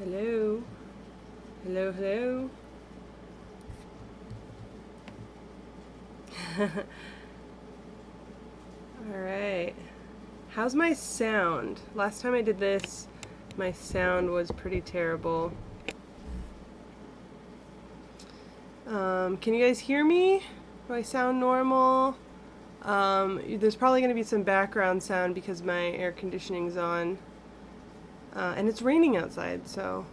Hello? Hello, hello? Alright. How's my sound? Last time I did this, my sound was pretty terrible. Can you guys hear me? Do I sound normal? There's probably going to be some background sound because my air conditioning's on. And it's raining outside, so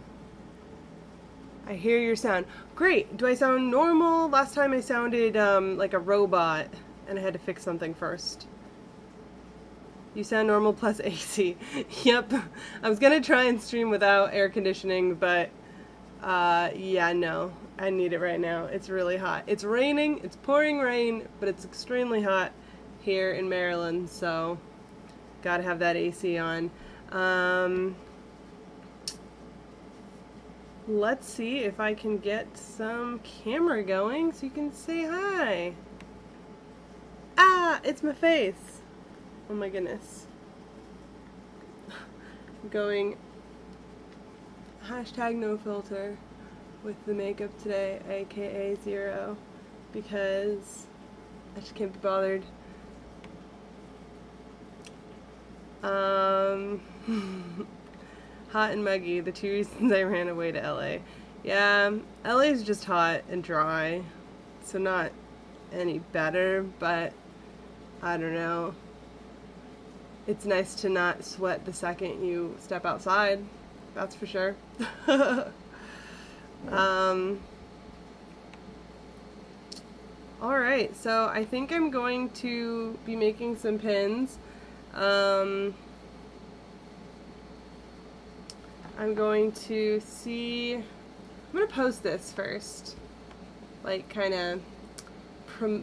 I hear your sound. Great! Do I sound normal? Last time I sounded like a robot, and I had to fix something first. You sound normal plus AC. Yep. I was gonna try and stream without air conditioning, but yeah, no. I need it right now. It's really hot. It's raining, it's pouring rain, but it's extremely hot here in Maryland, so gotta have that AC on. Let's see if I can get some camera going so you can say hi. Ah, it's my face. Oh my goodness. I'm going hashtag no filter with the makeup today, aka 0, because I just can't be bothered. Hot and muggy, the 2 reasons I ran away to LA. Yeah, LA is just hot and dry, so not any better, but I don't know. It's nice to not sweat the second you step outside, that's for sure. Alright, so I think I'm going to be making some pins. I'm going to see, I'm going to post this first, like kind of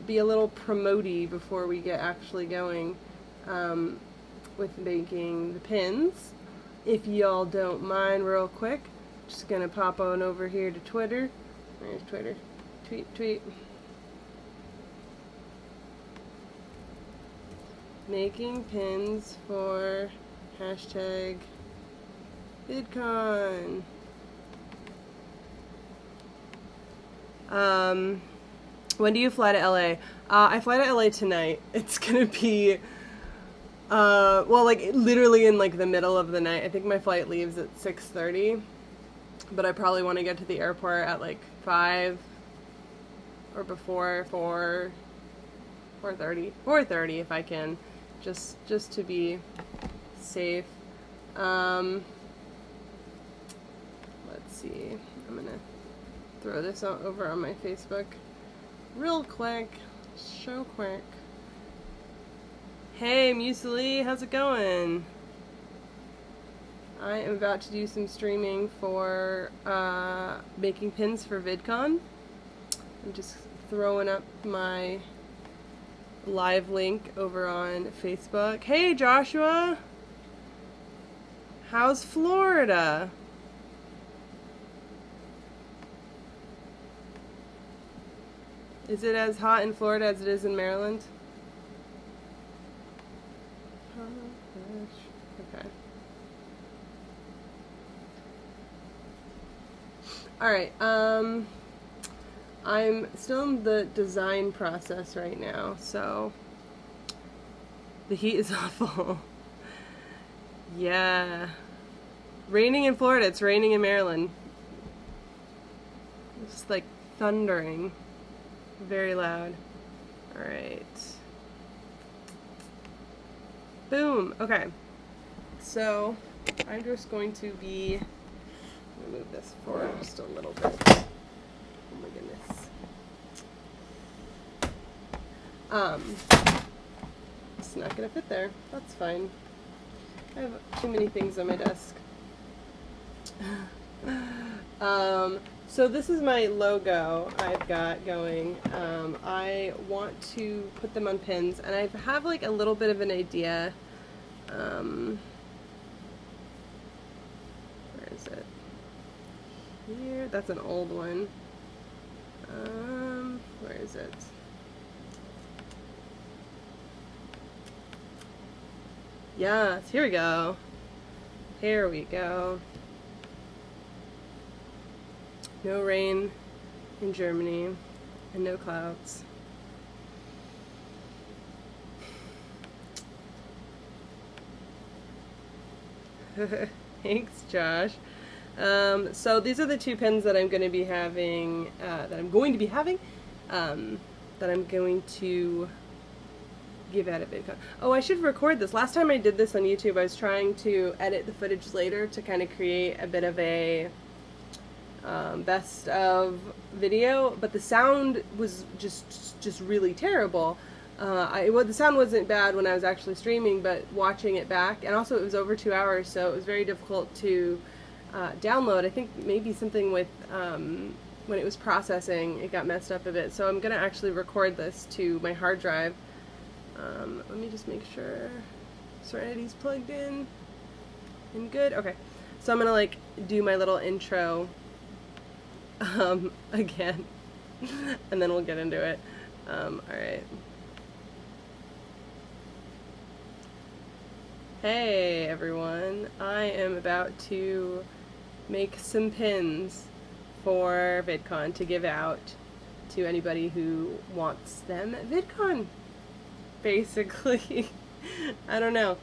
be a little promote-y before we get actually going with making the pins. If y'all don't mind real quick, just going to pop on over here to Twitter. Where's Twitter? Tweet. Making pins for hashtag VidCon. When do you fly to LA? I fly to LA tonight. It's gonna be, well, like, literally in, like, the middle of the night. I think my flight leaves at 6:30, but I probably want to get to the airport at, like, 5, or before 4:30 if I can, just to be safe. Let's see, I'm gonna throw this over on my Facebook real quick, so quick. Hey Muesli, how's it going? I am about to do some streaming for making pins for VidCon. I'm just throwing up my live link over on Facebook. Hey Joshua! How's Florida? Is it as hot in Florida as it is in Maryland? Okay. Alright, I'm still in the design process right now, so the heat is awful. Yeah. Raining in Florida, it's raining in Maryland. It's just like thundering. Very loud. Alright. Boom. Okay. So, I'm just going to be... I'm gonna move this forward just a little bit. Oh my goodness. It's not gonna fit there. That's fine. I have too many things on my desk. So this is my logo I've got going. I want to put them on pins, and I have like a little bit of an idea. Where is it? Here, that's an old one. Where is it? Yes, here we go. Here we go. No rain in Germany and no clouds. Thanks, Josh. So these are the two pins that I'm going to be having, that I'm going to give out at VidCon. Oh, I should record this. Last time I did this on YouTube, I was trying to edit the footage later to kind of create a bit of a best of video, but the sound was just really terrible. The sound wasn't bad when I was actually streaming, but watching it back, and also it was over 2 hours, so it was very difficult to download. I think maybe something with when it was processing, it got messed up a bit. So I'm gonna actually record this to my hard drive. Let me just make sure Serenity's plugged in and good. Okay, so I'm gonna like do my little intro again, and then we'll get into it. All right. Hey everyone, I am about to make some pins for VidCon to give out to anybody who wants them at VidCon, basically. I don't know.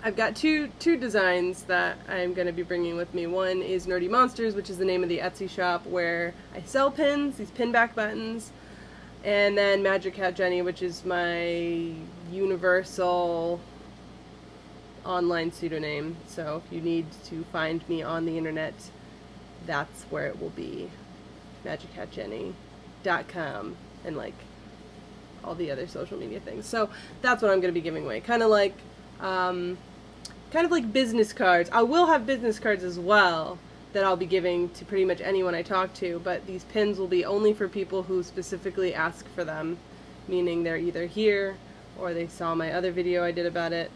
I've got two designs that I'm going to be bringing with me. One is Nerdy Monsters, which is the name of the Etsy shop where I sell pins, these pin back buttons. And then Magic Cat Jenny, which is my universal online pseudonym. So if you need to find me on the internet, that's where it will be. MagicCatJenny.com and like all the other social media things. So that's what I'm going to be giving away. Kind of like business cards. I will have business cards as well that I'll be giving to pretty much anyone I talk to, but these pins will be only for people who specifically ask for them, meaning they're either here or they saw my other video I did about it.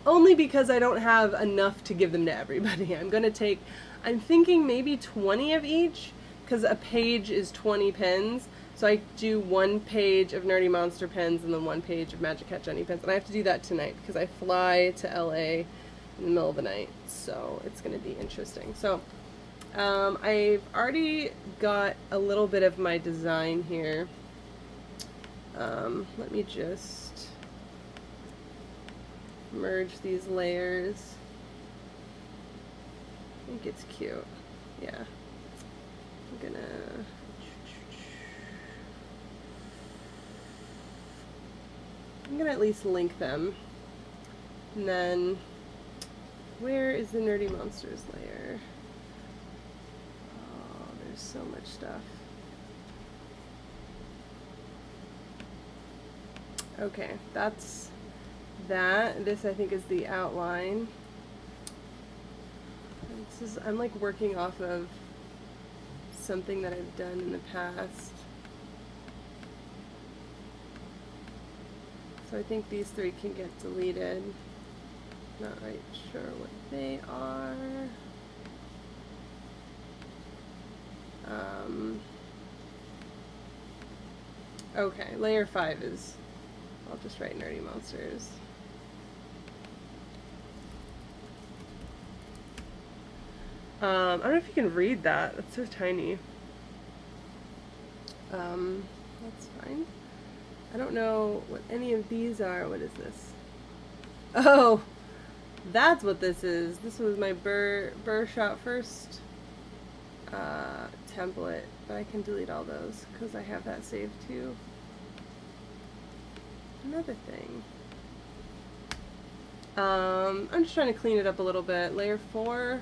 Only because I don't have enough to give them to everybody. I'm thinking maybe 20 of each, because a page is 20 pins, so I do one page of Nerdy Monster pins and then one page of Magic Cat Jenny pins, and I have to do that tonight because I fly to LA in the middle of the night, so it's going to be interesting. So I've already got a little bit of my design here. Let me just merge these layers. I think it's cute. Yeah. I'm gonna at least link them. And then where is the Nerdy Monsters layer? Oh, there's so much stuff. Okay, that's that. This I think is the outline. I'm like working off of something that I've done in the past. So I think these three can get deleted. Not right sure what they are. Okay, layer 5 is, I'll just write Nerdy Monsters. I don't know if you can read that. That's so tiny. That's fine. I don't know what any of these are. What is this? Oh, that's what this is. This was my Burr Shot First template, but I can delete all those because I have that saved too. Another thing. I'm just trying to clean it up a little bit. Layer 4.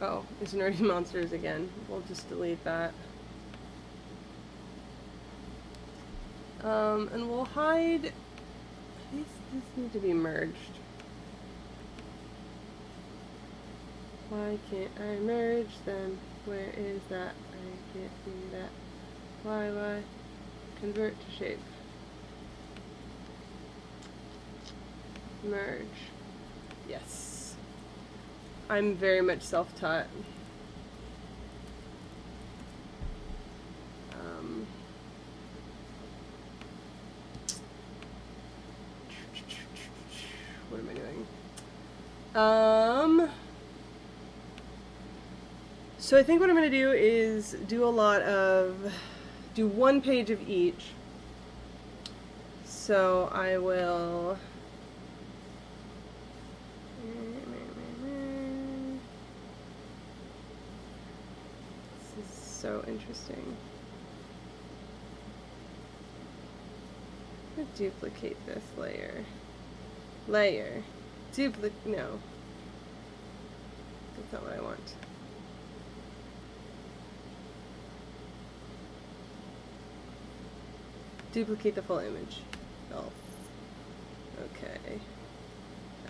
Oh, it's Nerdy Monsters again. We'll just delete that. And we'll hide. These need to be merged. Why can't I merge them? Where is that? I can't do that. Why? Convert to shape. Merge. Yes. I'm very much self-taught. What am I doing? So I think what I'm going to do is do one page of each. So I will... This is so interesting. I'm going to duplicate this layer. No. That's not what I want. Duplicate the full image. Oh. Okay.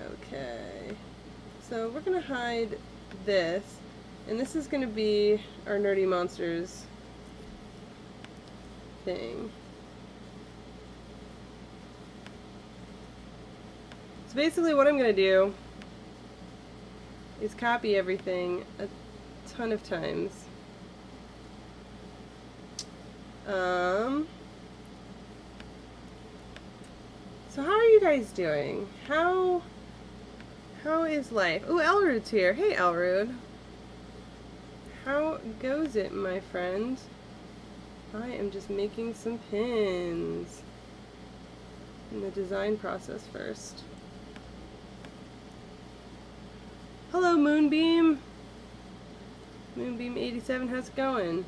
Okay. So we're going to hide this, and this is going to be our Nerdy Monsters thing. So basically what I'm going to do is copy everything a ton of times. So how are you guys doing? How is life? Ooh, Elrude's here. Hey, Elrude. How goes it, my friend? I am just making some pins in the design process first. Hello, Moonbeam. Moonbeam 87, how's it going?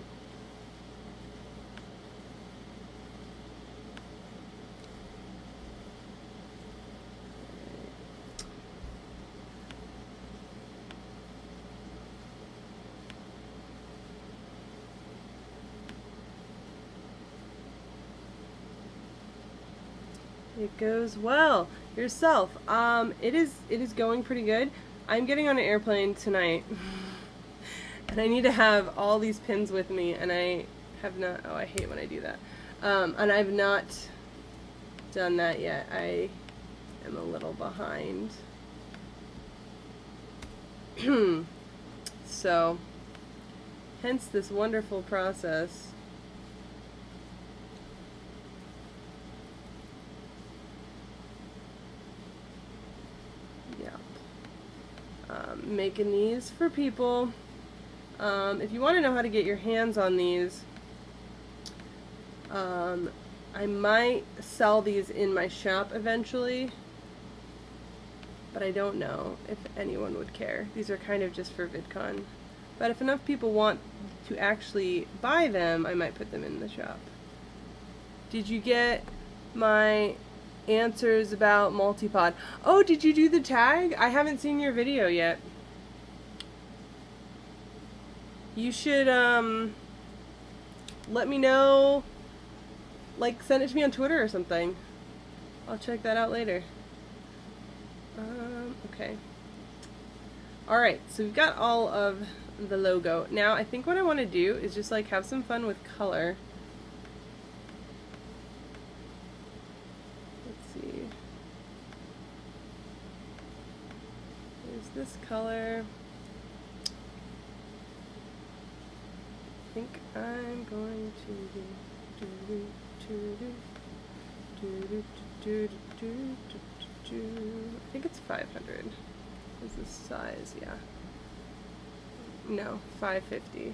It goes well. Yourself. It is going pretty good. I'm getting on an airplane tonight. And I need to have all these pins with me, and I have not, oh, I hate when I do that. And I've not done that yet. I am a little behind. So, hence this wonderful process. Making these for people. If you want to know how to get your hands on these, I might sell these in my shop eventually, but I don't know if anyone would care. These are kind of just for VidCon. But if enough people want to actually buy them, I might put them in the shop. Did you get my answers about multipod? Oh, did you do the tag? I haven't seen your video yet. You should let me know, like send it to me on Twitter or something. I'll check that out later. Okay. Alright, so we've got all of the logo. Now I think what I want to do is just like have some fun with color. This color. I think I'm going to I think it's 500. Is this size? Yeah. No, 550.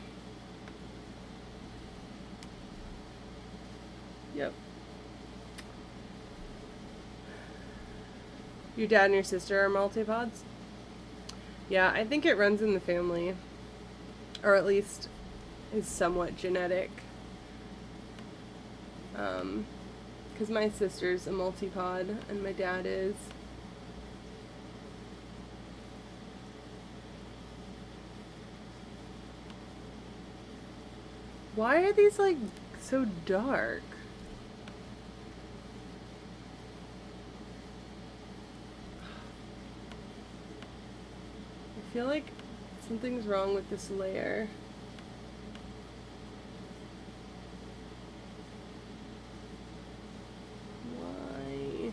Yep. Your dad and your sister are multipods? Yeah, I think it runs in the family, or at least is somewhat genetic. Because my sister's a multipod and my dad is. Why are these like so dark? I feel like something's wrong with this layer. Why?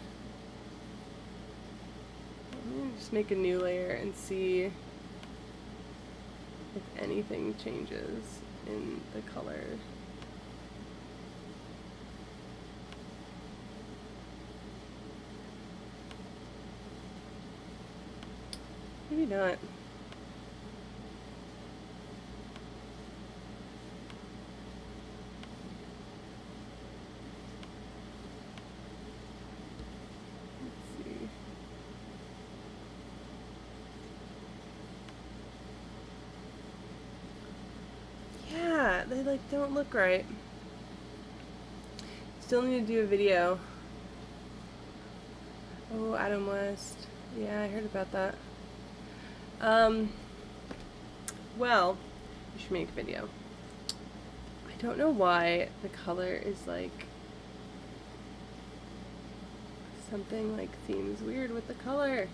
I'm gonna just make a new layer and see if anything changes in the color. Maybe not. like don't look right. Still need to do a video. Oh, Adam West. Yeah, I heard about that. Well, you should make a video. I don't know why the color is like something like seems weird with the color.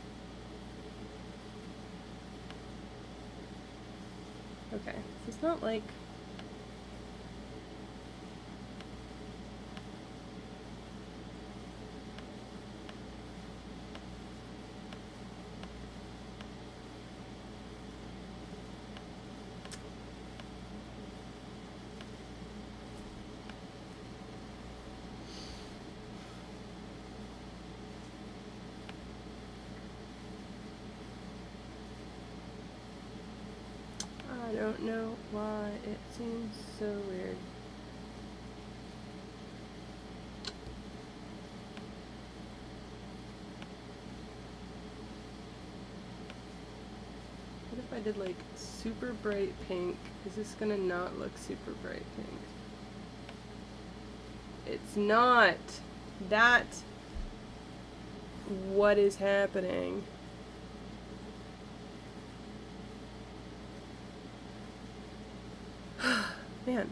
Okay, so it's not like I don't know why it seems so weird. What if I did like super bright pink? Is this gonna not look super bright pink? It's not. That's what is happening. Man,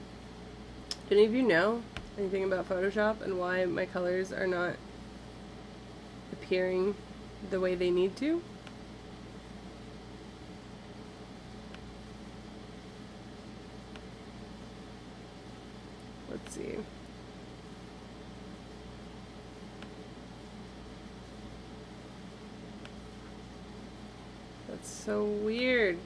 do any of you know anything about Photoshop and why my colors are not appearing the way they need to? Let's see. That's so weird.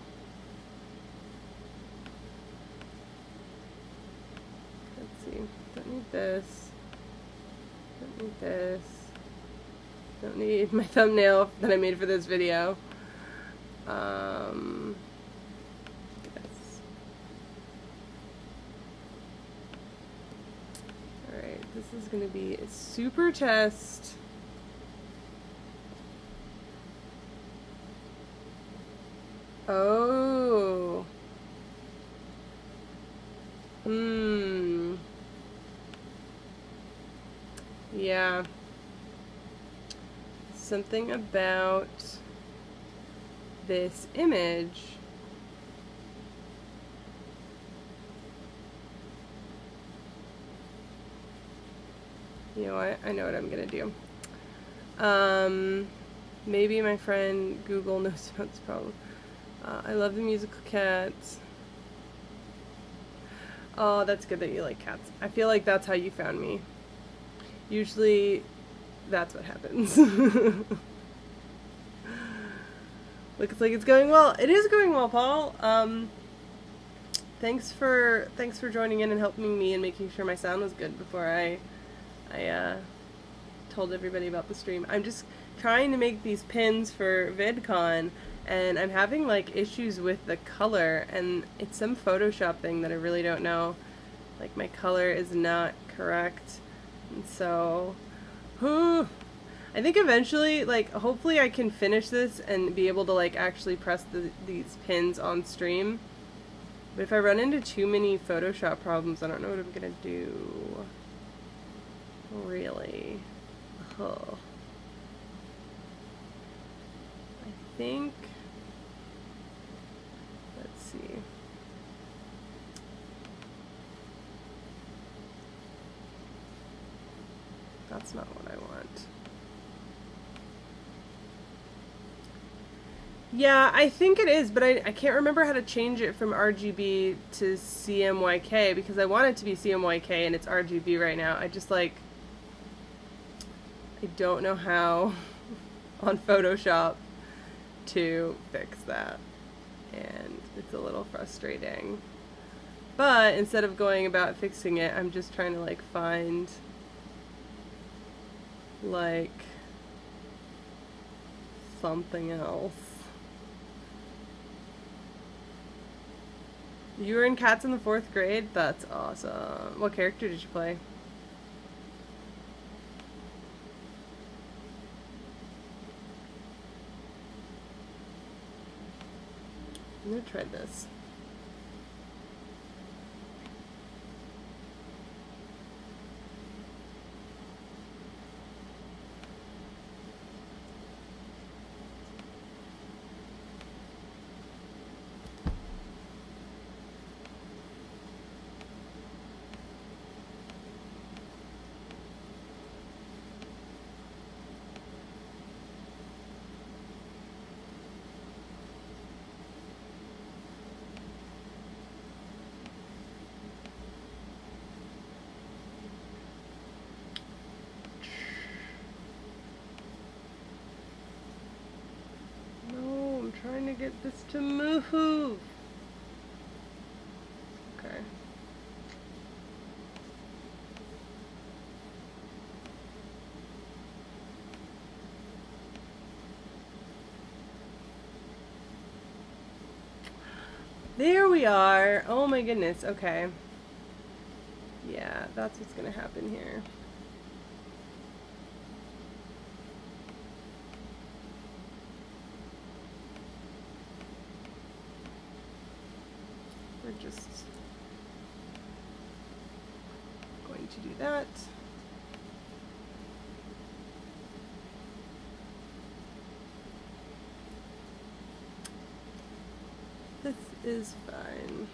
Don't need this. Don't need this. Don't need my thumbnail that I made for this video. Yes. Alright, this is gonna be a super test. Oh. Yeah. Something about this image. You know what? I know what I'm gonna do. Maybe my friend Google knows about this problem. I love the musical cats. Oh, that's good that you like cats. I feel like that's how you found me. Usually, that's what happens. Looks like it's going well. It is going well, Paul. Thanks for joining in and helping me and making sure my sound was good before I told everybody about the stream. I'm just trying to make these pins for VidCon, and I'm having like issues with the color, and it's some Photoshop thing that I really don't know. Like my color is not correct. And so, I think eventually, like, hopefully I can finish this and be able to, like, actually press these pins on stream. But if I run into too many Photoshop problems, I don't know what I'm gonna do. Really. Oh. I think, let's see. That's not what I want. Yeah, I think it is, but I can't remember how to change it from RGB to CMYK because I want it to be CMYK and it's RGB right now. I just like, I don't know how on Photoshop to fix that. And it's a little frustrating. But instead of going about fixing it, I'm just trying to like find like something else. You were in Cats in the 4th grade? That's awesome. What character did you play? I'm gonna try this. trying to get this to move. Okay. There we are. Oh my goodness. Okay. Yeah, that's what's gonna happen here. We're just going to do that. This is fine.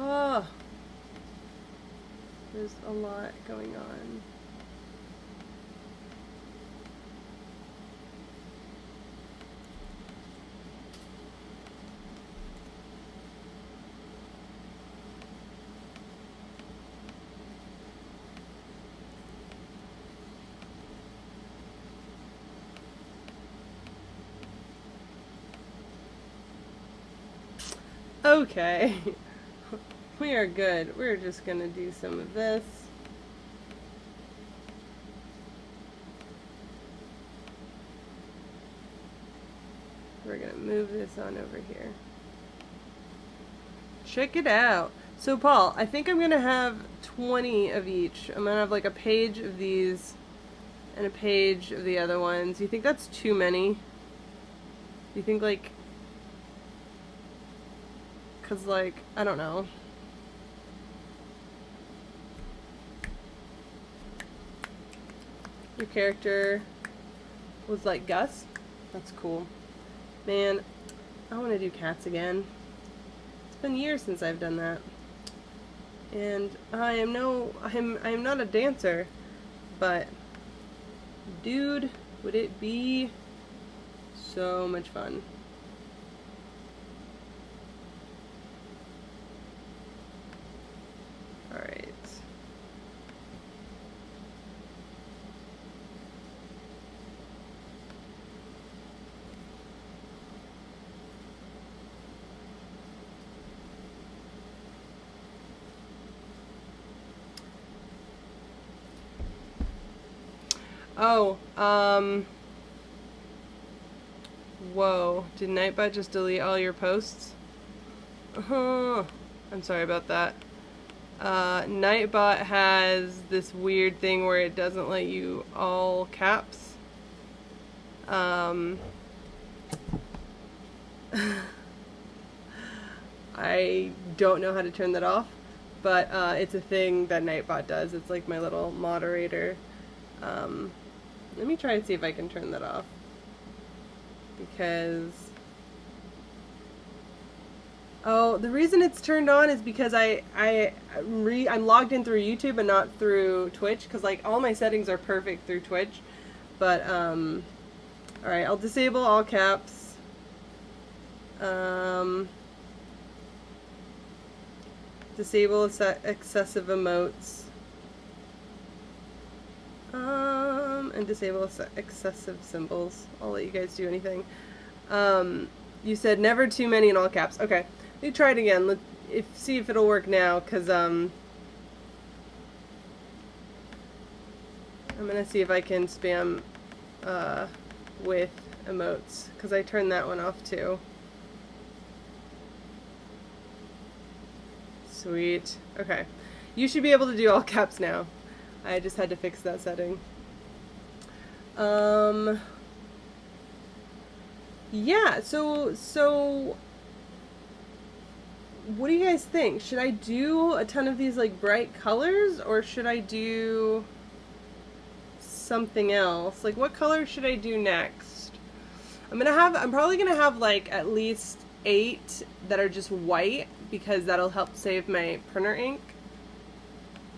Oh, there's a lot going on. Okay. We are good. We're just gonna do some of this. We're gonna move this on over here. Check it out. So Paul, I think I'm gonna have 20 of each. I'm gonna have like a page of these and a page of the other ones. You think that's too many? You think like, cause like, I don't know. Your character was like Gus? That's cool. Man, I want to do cats again. It's been years since I've done that. And I am not a dancer, but dude, would it be so much fun. All right. Oh, whoa, did Nightbot just delete all your posts? I'm sorry about that. Nightbot has this weird thing where it doesn't let you all caps. I don't know how to turn that off, but it's a thing that Nightbot does. It's like my little moderator. Let me try and see if I can turn that off, because the reason it's turned on is because I'm logged in through YouTube and not through Twitch, because like all my settings are perfect through Twitch. But all right, I'll disable all caps. Disable excessive emotes. And disable excessive symbols. I'll let you guys do anything. You said never too many in all caps. Okay, let me try it again. See if it'll work now, because I'm gonna see if I can spam with emotes, because I turned that one off too. Sweet. Okay, you should be able to do all caps now. I just had to fix that setting. Yeah, so what do you guys think? Should I do a ton of these like bright colors, or should I do something else? Like, what color should I do next? I'm probably gonna have like at least 8 that are just white, because that'll help save my printer ink.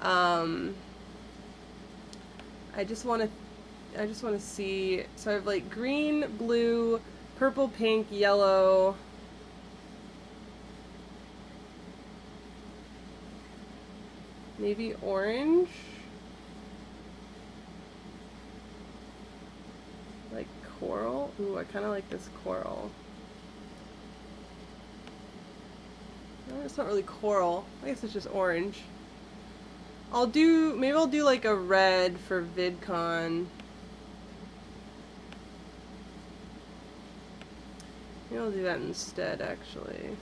I just want to see. So I have like green, blue, purple, pink, yellow, Maybe orange? Like coral? Ooh, I kind of like this coral. No, it's not really coral. I guess it's just orange. Maybe I'll do like a red for VidCon. Maybe I'll do that instead, actually.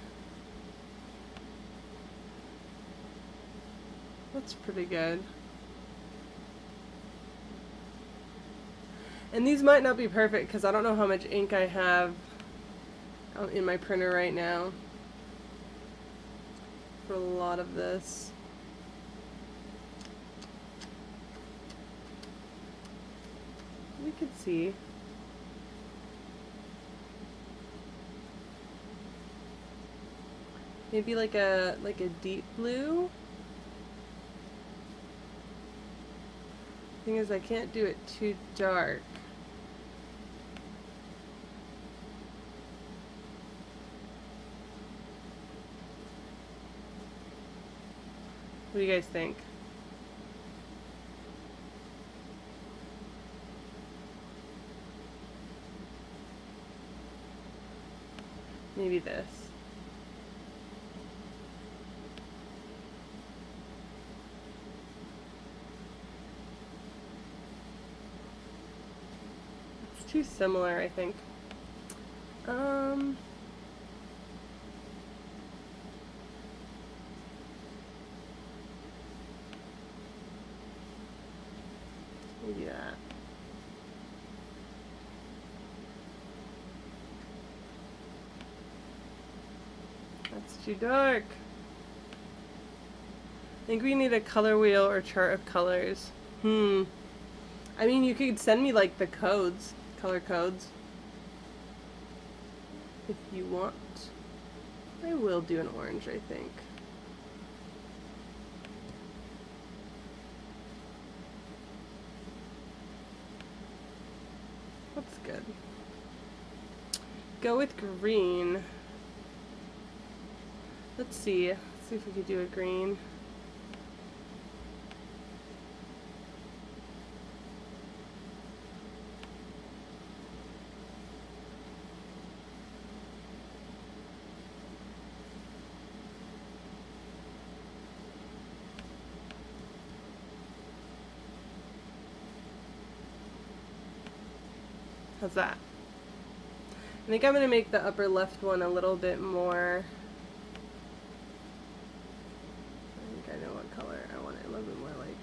That's pretty good. And these might not be perfect because I don't know how much ink I have in my printer right now for a lot of this. We could see. Maybe like a deep blue. Thing is, I can't do it too dark. What do you guys think? Maybe this. It's too similar, I think. Maybe that. That's too dark. I think we need a color wheel or chart of colors. I mean, you could send me like the codes, color codes, if you want. I will do an orange, I think. That's good. Go with green. Let's see. Let's see if we could do a green. How's that? I think I'm going to make the upper left one a little bit more. I think I know what color I want it a little bit more like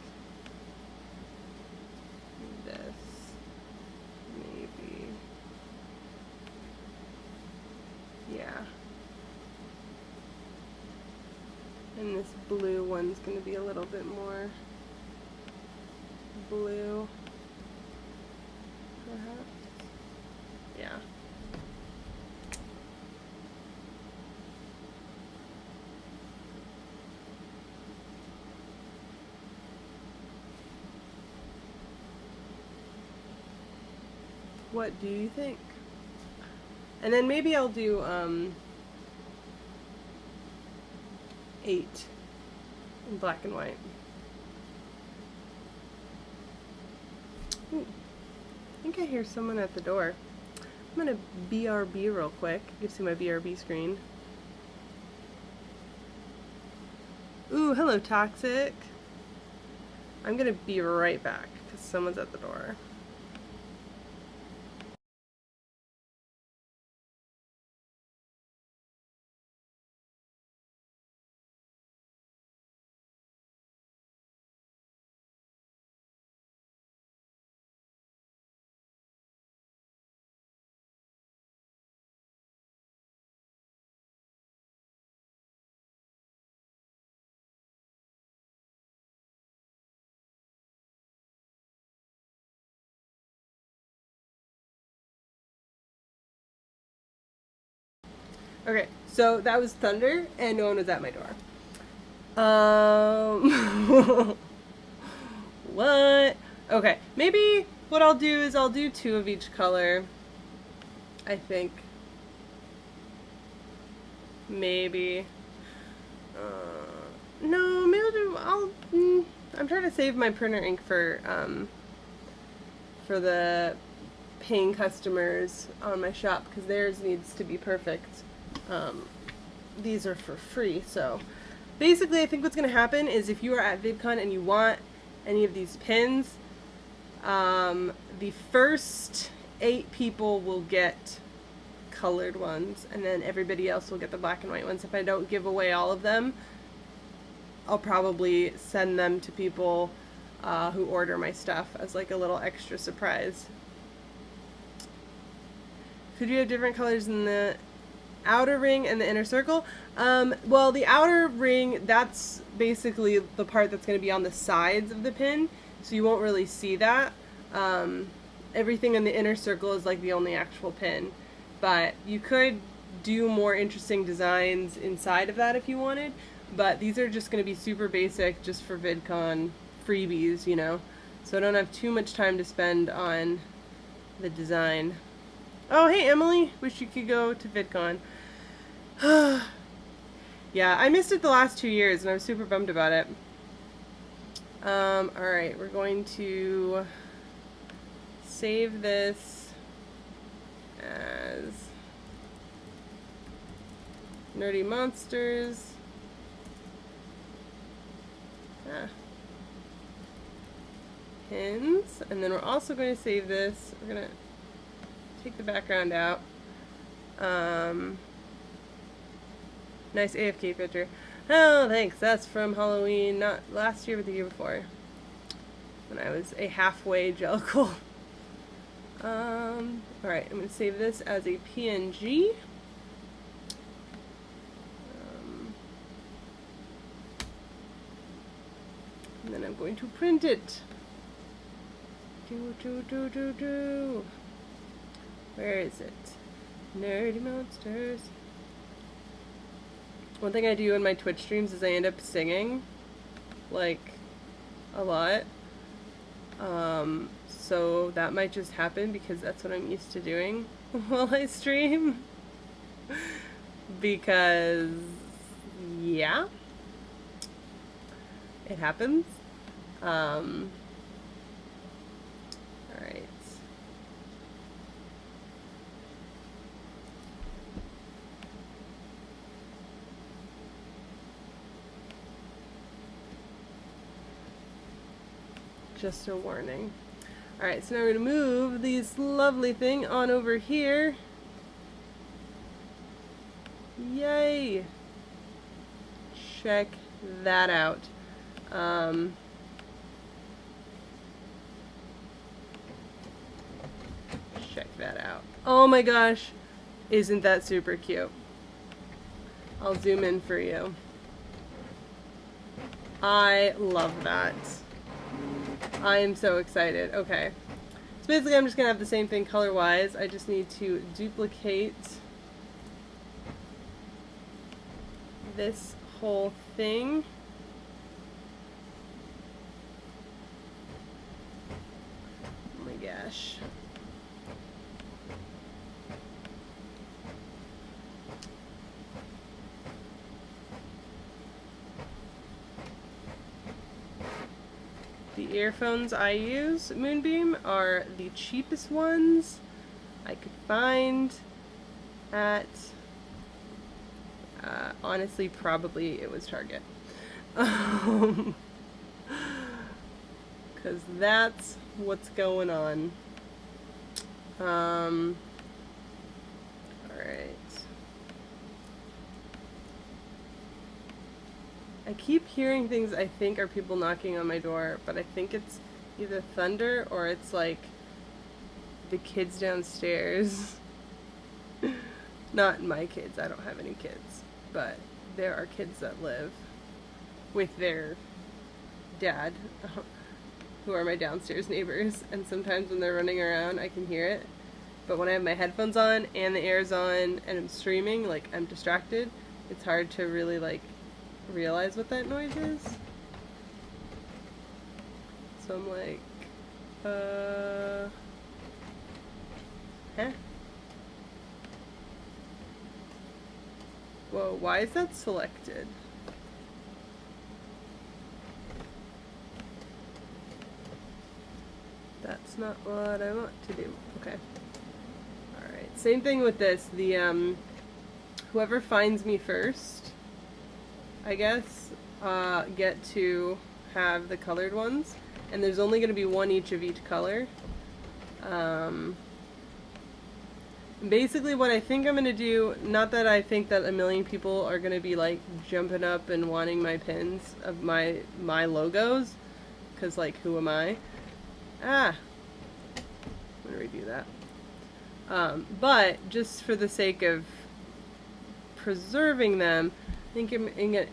this. Maybe. Yeah. And this blue one's going to be a little bit more blue. Perhaps. Yeah. What do you think? And then maybe I'll do 8 in black and white. Ooh, I think I hear someone at the door. I'm gonna BRB real quick. You can see my BRB screen. Ooh, hello Toxic. I'm gonna be right back because someone's at the door. Okay, so that was thunder, and no one was at my door. What? Okay, maybe what I'll do is I'll do 2 of each color. I think. Maybe. No, maybe I'm trying to save my printer ink for the paying customers on my shop because theirs needs to be perfect. These are for free, so basically I think what's going to happen is if you are at VidCon and you want any of these pins, the first 8 people will get colored ones, and then everybody else will get the black and white ones. If I don't give away all of them, I'll probably send them to people who order my stuff as like a little extra surprise. Could you have different colors in the outer ring and the inner circle? Well, the outer ring, that's basically the part that's going to be on the sides of the pin, so you won't really see that. Everything in the inner circle is like the only actual pin, but you could do more interesting designs inside of that if you wanted, but these are just going to be super basic just for VidCon freebies, you know, so I don't have too much time to spend on the design. Oh, hey, Emily. Wish you could go to VidCon. Yeah, I missed it the last 2 years, and I was super bummed about it. Alright, we're going to save this as Nerdy Monsters. Pins. And then we're also going to save this. We're going to take the background out. Nice AFK picture. Oh, thanks. That's from Halloween, not last year, but the year before, when I was a halfway jellicle. Alright, I'm going to save this as a PNG. And then I'm going to print it. Where is it? Nerdy Monsters. One thing I do in my Twitch streams is I end up singing, like, a lot. So that might just happen because that's what I'm used to doing while I stream. Because, yeah, it happens. Alright. Just a warning. Alright, so now we're going to move this lovely thing on over here. Yay! Check that out. Check that out. Oh my gosh! Isn't that super cute? I'll zoom in for you. I love that. I am so excited. Okay. So basically I'm just going to have the same thing color-wise. I just need to duplicate this whole thing. Oh my gosh. The earphones I use, Moonbeam, are the cheapest ones I could find at, honestly, probably it was Target. Because that's what's going on. Alright. I keep hearing things I think are people knocking on my door, but I think it's either thunder or it's like the kids downstairs. Not my kids, I don't have any kids, but there are kids that live with their dad, who are my downstairs neighbors, and sometimes when they're running around I can hear it, but when I have my headphones on and the air's on and I'm streaming, like I'm distracted, it's hard to really like realize what that noise is. So I'm like, huh? Whoa, why is that selected? That's not what I want to do. Okay. Alright, same thing with this. The, whoever finds me first, I guess, get to have the colored ones. And there's only going to be one each of each color. Basically what I think I'm going to do, not that I think that a million people are going to be like jumping up and wanting my pins of my logos, because like who am I? I'm going to redo that. But just for the sake of preserving them, I think I'm going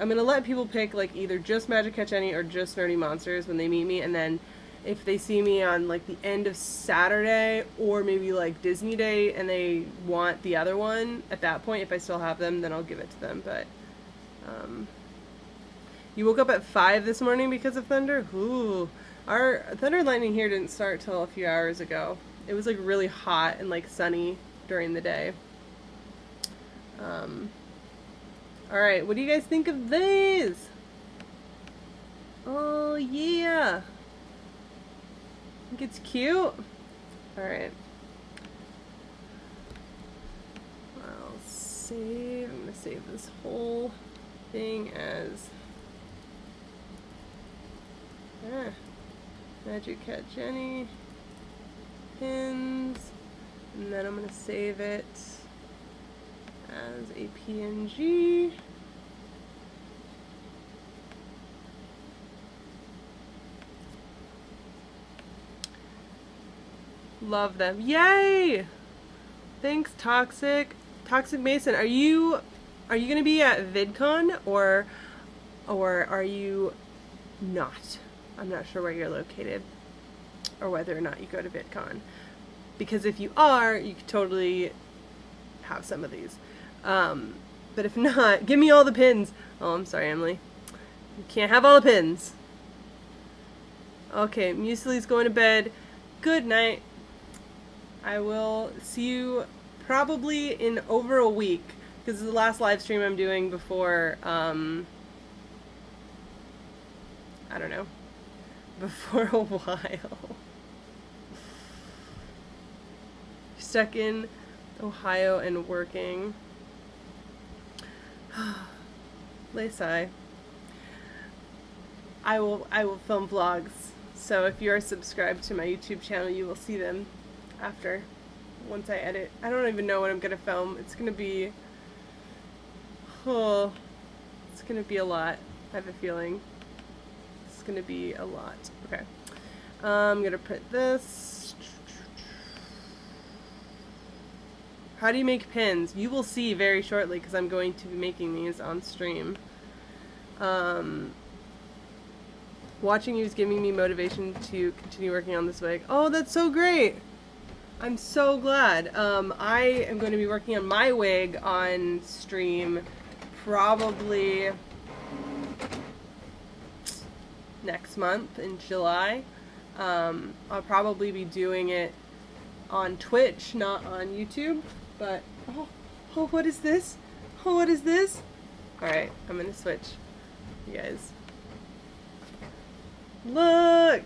to let people pick like either just Magic Catch Any or just Nerdy Monsters when they meet me, and then if they see me on like the end of Saturday or maybe like Disney Day and they want the other one, at that point, if I still have them, then I'll give it to them. But you woke up at 5 this morning because of thunder? Ooh. Our thunder and lightning here didn't start till a few hours ago. It was like really hot and like sunny during the day. Alright, what do you guys think of these? Oh yeah! Think it's cute? Alright. I'm gonna save this whole thing as Magic Catch Any pins, and then I'm gonna save it as a PNG. Love them. Yay! Thanks, Toxic Mason. Are you gonna be at VidCon or are you not? I'm not sure where you're located or whether or not you go to VidCon. Because if you are, you could totally have some of these. But if not, give me all the pins. Oh, I'm sorry, Emily. You can't have all the pins. Okay, Muesli's going to bed. Good night. I will see you probably in over a week, because this is the last live stream I'm doing before, I don't know, before a while. Stuck in Ohio and working. Lacey, I will film vlogs, so if you are subscribed to my YouTube channel, you will see them after, once I edit. I don't even know what I'm gonna film. It's gonna be, it's gonna be a lot. I have a feeling it's gonna be a lot. Okay, I'm gonna put this. How do you make pins? You will see very shortly, because I'm going to be making these on stream. Watching you is giving me motivation to continue working on this wig. Oh, that's so great! I'm so glad. I am going to be working on my wig on stream probably next month in July. I'll probably be doing it on Twitch, not on YouTube. But, oh, what is this? Oh, what is this? Alright, I'm gonna switch. You guys. Look!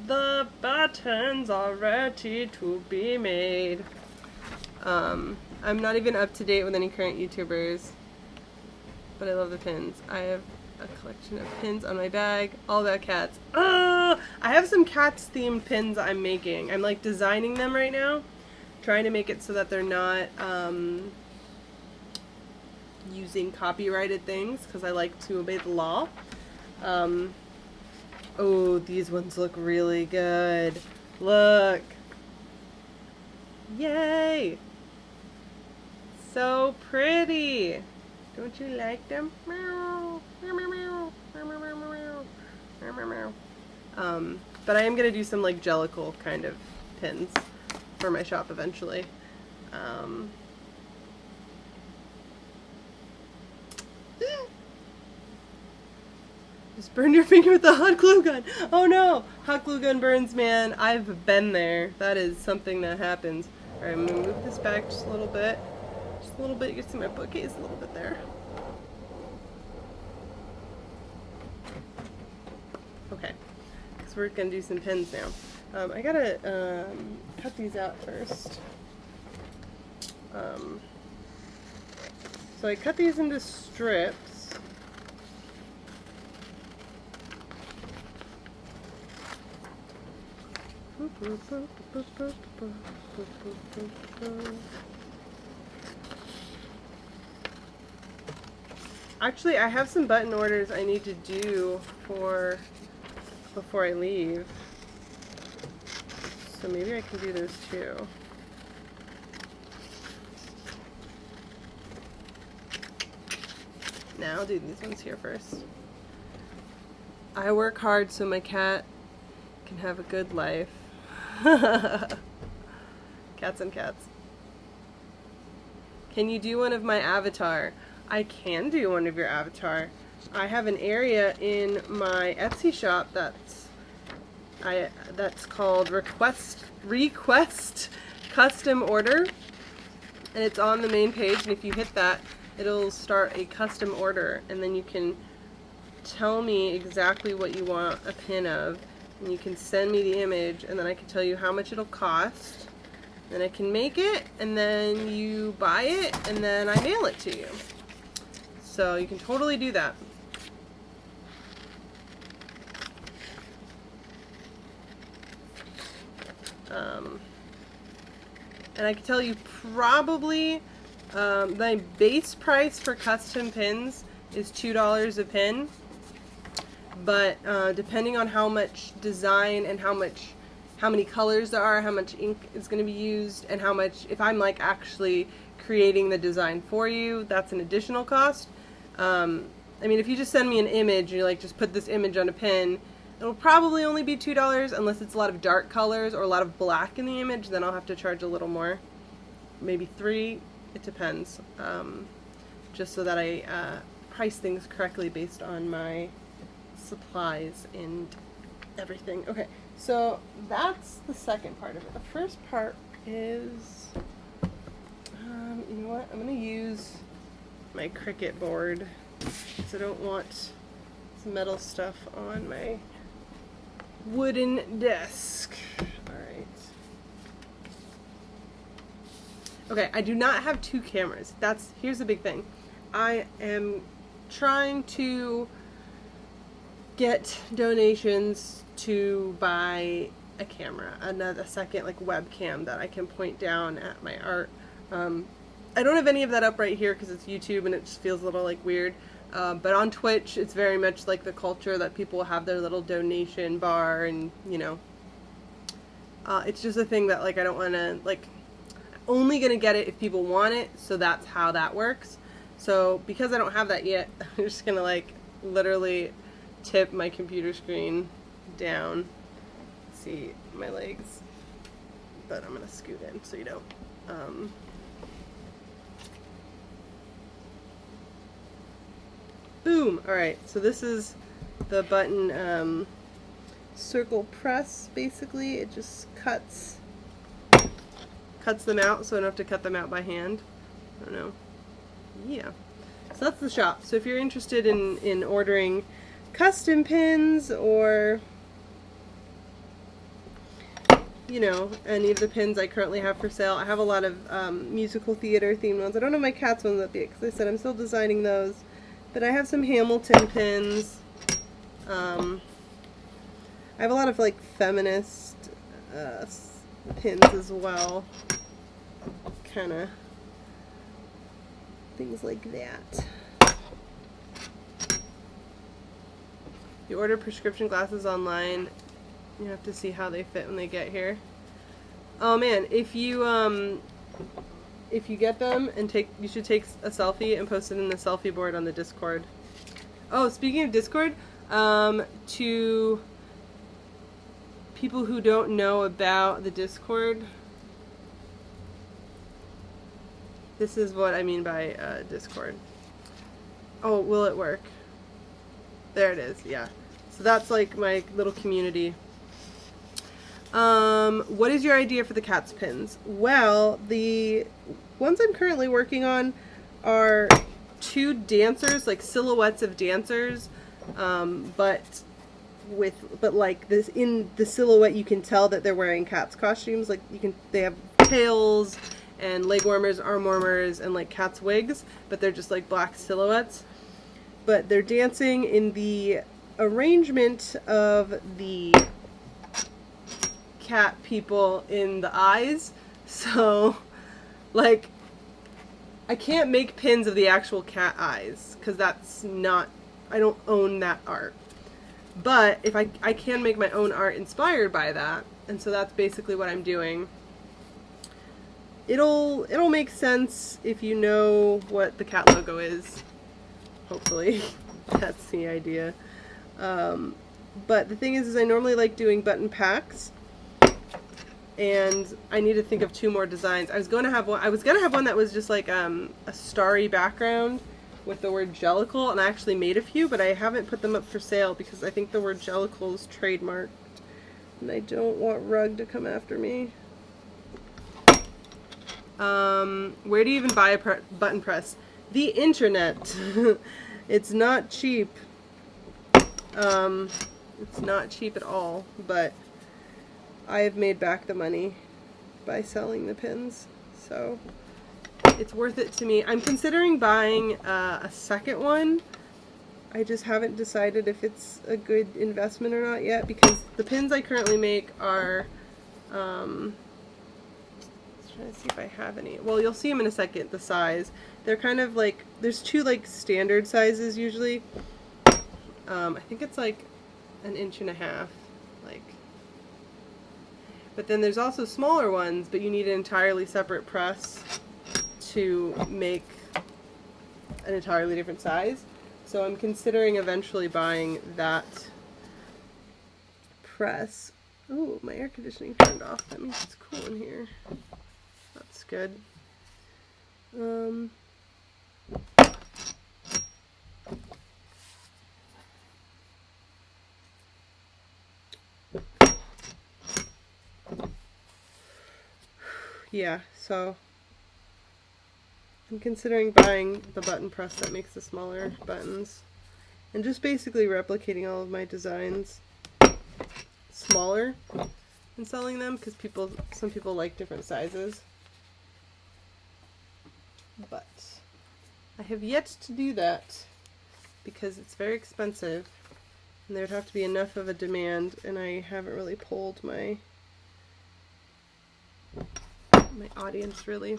The buttons are ready to be made. I'm not even up to date with any current YouTubers, but I love the pins. I have a collection of pins on my bag, all about cats. Oh, I have some cats themed pins I'm making. I'm like designing them right now, trying to make it so that they're not using copyrighted things, because I like to obey the law. Oh, these ones look really good. Look. Yay! So pretty. Don't you like them? But I am going to do some like jellicle kind of pins for my shop eventually. Just burned your finger with the hot glue gun. Oh no! Hot glue gun burns, man. I've been there. That is something that happens. Alright, I'm gonna move this back just a little bit. Just a little bit. You can see my bookcase a little bit there. Okay. Because we're gonna do some pins now. I gotta cut these out first. So I cut these into strips. Actually, I have some button orders I need to do before I leave. So maybe I can do those too. Now I'll do these ones here first. I work hard so my cat can have a good life. Cats and cats. Can you do one of my avatar? I can do one of your avatar. I have an area in my Etsy shop that's called request custom order, and it's on the main page, and if you hit that, it'll start a custom order, and then you can tell me exactly what you want a pin of, and you can send me the image, and then I can tell you how much it'll cost, then I can make it, and then you buy it, and then I mail it to you. So you can totally do that. And I can tell you probably the base price for custom pins is $2 a pin, but depending on how much design and how many colors there are, how much ink is going to be used, and how much, if I'm like actually creating the design for you, that's an additional cost. I mean, if you just send me an image, you like just put this image on a pin, it'll probably only be $2 unless it's a lot of dark colors or a lot of black in the image, then I'll have to charge a little more. Maybe $3, it depends. Just so that I price things correctly based on my supplies and everything. Okay, so that's the second part of it. The first part is, you know what, I'm going to use my Cricut board because I don't want some metal stuff on my wooden desk. Alright. Okay, I do not have two cameras. Here's the big thing. I am trying to get donations to buy a camera, a second like webcam that I can point down at my art. I don't have any of that up right here because it's YouTube and it just feels a little like weird. But on Twitch, it's very much like the culture that people have their little donation bar, and you know, it's just a thing that like I don't want to like. Only gonna get it if people want it, so that's how that works. So because I don't have that yet, I'm just gonna like literally tip my computer screen down. See my legs, but I'm gonna scoot in so you don't. Boom! Alright, so this is the button circle press, basically. It just cuts them out, so I don't have to cut them out by hand. I don't know. Yeah. So that's the shop. So if you're interested in ordering custom pins or, you know, any of the pins I currently have for sale, I have a lot of musical theater themed ones. I don't have my cats ones up yet because I said I'm still designing those. But I have some Hamilton pins. I have a lot of like feminist pins as well. Kind of things like that. You order prescription glasses online, you have to see how they fit when they get here. Oh man, if you get them and you should take a selfie and post it in the selfie board on the Discord. Oh, speaking of Discord, to people who don't know about the Discord, this is what I mean by Discord. Oh, will it work? There it is, yeah. So that's like my little community. What is your idea for the cat's pins? Well, the ones I'm currently working on are two dancers, like silhouettes of dancers, but but like this in the silhouette, you can tell that they're wearing cats costumes. Like they have tails and leg warmers, arm warmers, and like cats wigs, but they're just like black silhouettes. But they're dancing in the arrangement of the cat people in the eyes. So like I can't make pins of the actual cat eyes because that's not, I don't own that art. But if I can make my own art inspired by that, and so that's basically what I'm doing. It'll make sense if you know what the cat logo is. Hopefully, that's the idea. But the thing is I normally like doing button packs, and I need to think of 2 more designs. I was gonna have one that was just like a starry background with the word Jellicle, and I actually made a few, but I haven't put them up for sale because I think the word Jellicle is trademarked, and I don't want Rug to come after me. Where do you even buy a button press? The internet. It's not cheap. It's not cheap at all, but I have made back the money by selling the pins, so it's worth it to me. I'm considering buying a second one. I just haven't decided if it's a good investment or not yet, because the pins I currently make are, let's try to see if I have any. Well, you'll see them in a second, the size. They're kind of like, there's 2 like standard sizes usually. I think it's like 1.5 inches, like. But then there's also smaller ones, but you need an entirely separate press to make an entirely different size. So I'm considering eventually buying that press. Oh, my air conditioning turned off. That means it's cool in here. That's good. Yeah, so I'm considering buying the button press that makes the smaller buttons, and just basically replicating all of my designs smaller and selling them, because some people like different sizes. But I have yet to do that because it's very expensive, and there would have to be enough of a demand, and I haven't really polled my audience really.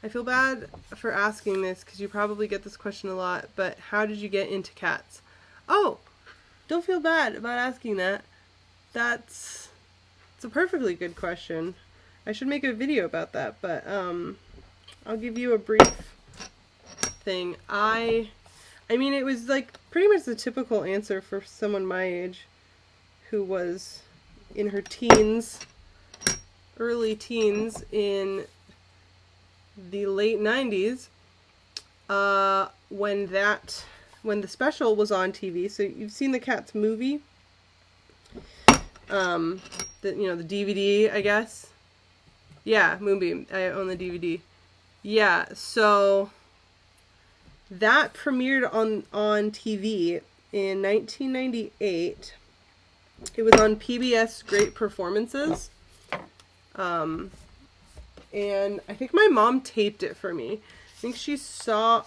I feel bad for asking this because you probably get this question a lot, but how did you get into cats? Oh, don't feel bad about asking that. It's a perfectly good question. I should make a video about that, but I'll give you a brief thing. I mean, it was like pretty much the typical answer for someone my age who was in her teens, early teens in the late 90s, when the special was on TV. So you've seen the Cats movie, the DVD, I guess. Yeah, Moonbeam. I own the DVD. Yeah, so that premiered on TV in 1998. It was on PBS Great Performances. And I think my mom taped it for me. I think she saw,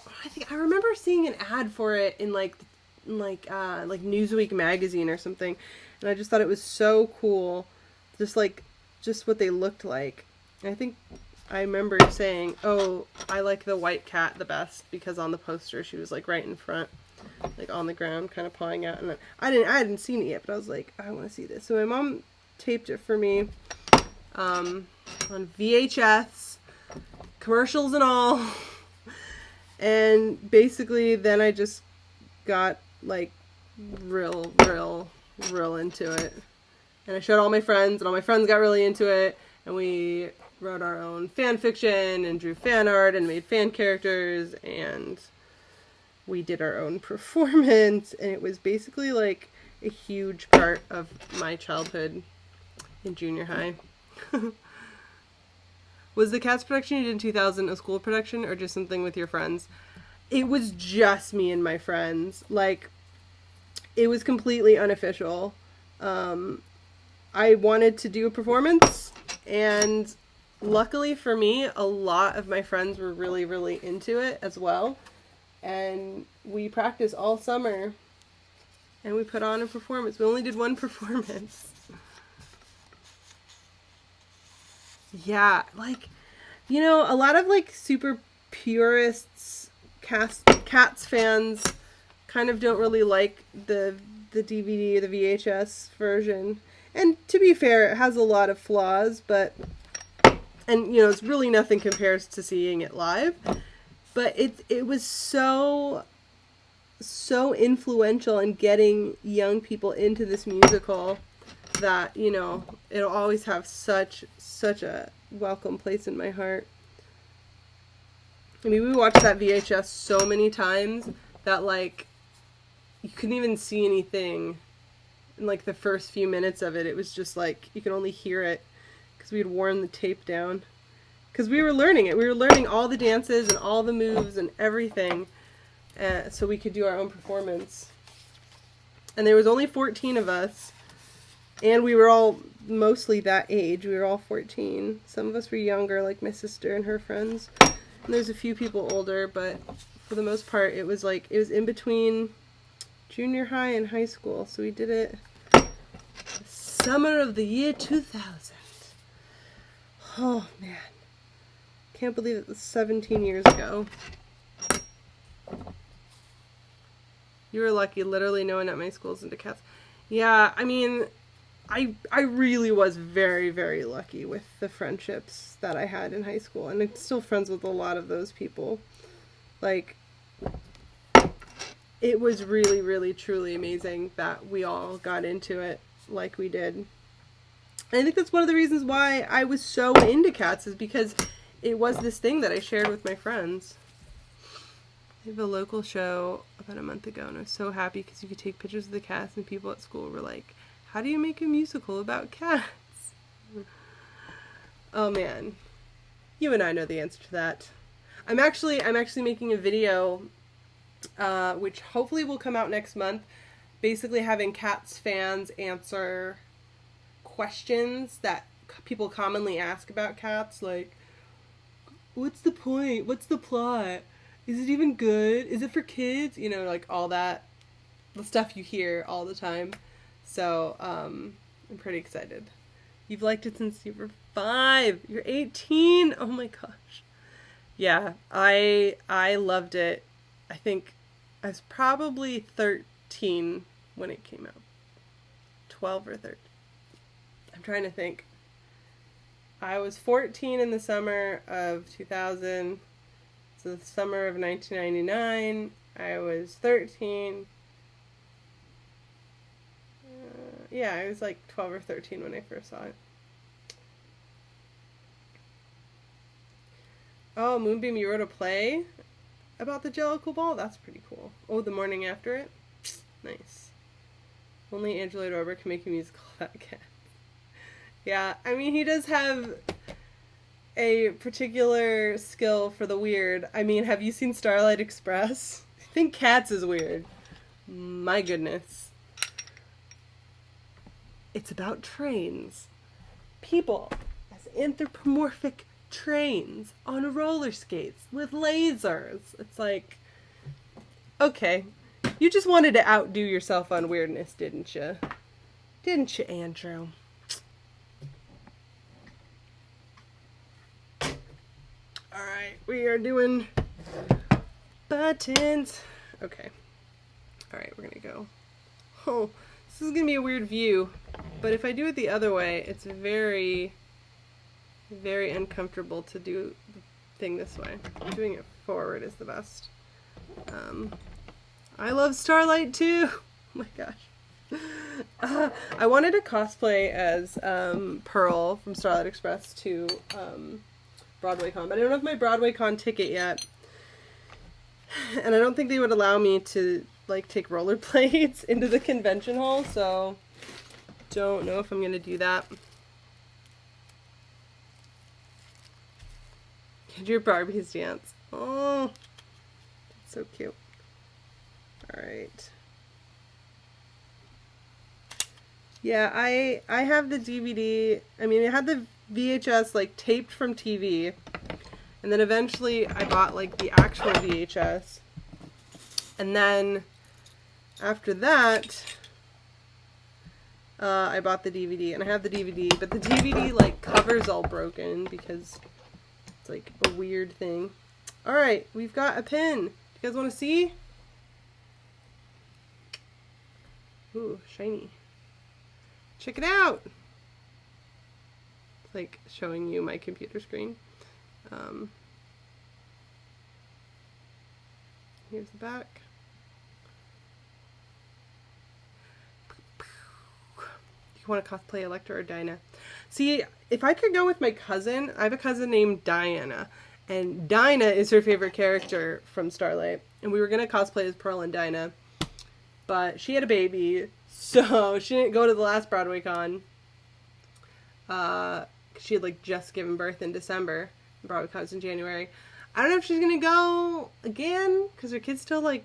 I remember seeing an ad for it in like Newsweek magazine or something. And I just thought it was so cool. Just what they looked like. And I think I remember saying, oh, I like the white cat the best, because on the poster she was like right in front, like on the ground, kind of pawing out. And I hadn't seen it yet, but I was like, I want to see this. So my mom taped it for me, on VHS, commercials and all. And basically then I just got like real into it. And I showed all my friends, and all my friends got really into it, and we wrote our own fan fiction and drew fan art and made fan characters, and we did our own performance, and it was basically like a huge part of my childhood in junior high. Was the Cats production you did in 2000 a school production, or just something with your friends? It was just me and my friends. Like, It was completely unofficial. I wanted to do a performance, and luckily for me, a lot of my friends were really, really into it as well. And we practiced all summer, and we put on a performance. We only did one performance. Yeah, like, you know, a lot of like super purists, Cats fans kind of don't really like the DVD or the VHS version. And to be fair, it has a lot of flaws, but, and you know, it's really nothing compares to seeing it live. But it was so influential in getting young people into this musical that, you know, it'll always have such a welcome place in my heart. I mean, we watched that VHS so many times that, like, you couldn't even see anything in, like, the first few minutes of it. It was just, like, you could only hear it because we had worn the tape down. Because we were learning it. We were learning all the dances and all the moves and everything so we could do our own performance. And there was only 14 of us. And we were all mostly that age. We were all 14. Some of us were younger, like my sister and her friends. And there's a few people older, but for the most part, it was in between junior high and high school. So we did it summer of the year 2000. Oh, man. Can't believe it was 17 years ago. You were lucky. Literally no one at my school is into Cats. Yeah, I mean, I really was very, very lucky with the friendships that I had in high school. And I'm still friends with a lot of those people. Like, it was really, really, truly amazing that we all got into it like we did. And I think that's one of the reasons why I was so into Cats, is because it was this thing that I shared with my friends. I have a local show about a month ago, and I was so happy because you could take pictures of the cats, and people at school were like, how do you make a musical about cats? Oh man. You and I know the answer to that. I'm actually making a video, which hopefully will come out next month, basically having Cats fans answer questions that people commonly ask about Cats, like, what's the point? What's the plot? Is it even good? Is it for kids? You know, like all that, the stuff you hear all the time. So, I'm pretty excited. You've liked it since you were 5. You're 18. Oh my gosh. Yeah, I loved it. I think I was probably 13 when it came out. 12 or 13. I'm trying to think. I was 14 in the summer of 2000. So the summer of 1999. I was 13. Yeah, I was like 12 or 13 when I first saw it. Oh, Moonbeam, you wrote a play about the Jellicle Ball? That's pretty cool. Oh, the morning after it? Nice. Only Angelo Dorber can make a musical about cats. Yeah, I mean, he does have a particular skill for the weird. I mean, have you seen Starlight Express? I think Cats is weird. My goodness. It's about trains. People as anthropomorphic trains on roller skates with lasers. It's like, okay, you just wanted to outdo yourself on weirdness, didn't you? Didn't you, Andrew? Alright, we are doing buttons. Okay. Alright, we're gonna go. Oh, this is gonna be a weird view. But if I do it the other way, it's very, very uncomfortable to do the thing this way. Doing it forward is the best. I love Starlight too! Oh my gosh. I wanted to cosplay as Pearl from Starlight Express to BroadwayCon, but I don't have my BroadwayCon ticket yet. And I don't think they would allow me to, like, take rollerblades into the convention hall, so don't know if I'm going to do that. Get your Barbie's dance. Oh, that's so cute. Alright. Yeah, I have the DVD. I mean, it had the VHS like taped from TV, and then eventually I bought like the actual VHS, and then after that, I bought the DVD, and I have the DVD, but the DVD like cover's all broken because it's like a weird thing. All right, we've got a pin. Do you guys want to see? Ooh, shiny. Check it out. It's like showing you my computer screen. Here's the back. You want to cosplay Electra or Dinah? See, if I could go with my cousin, I have a cousin named Diana, and Dinah is her favorite character from Starlight, and we were going to cosplay as Pearl and Dinah, but she had a baby, so she didn't go to the last Broadway Con. She had like just given birth in December, and Broadway Con's in January. I don't know if she's going to go again, because her kid's still like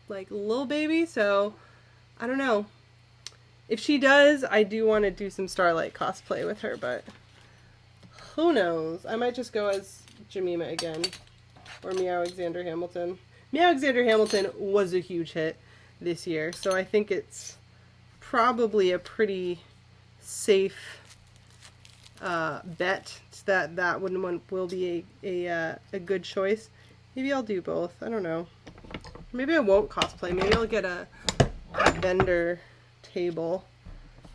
a little baby, so I don't know. If she does, I do want to do some Starlight cosplay with her, but who knows? I might just go as Jemima again, or Meow Alexander Hamilton. Meow Alexander Hamilton was a huge hit this year, so I think it's probably a pretty safe bet that one will be a good choice. Maybe I'll do both. I don't know. Maybe I won't cosplay. Maybe I'll get a vendor table.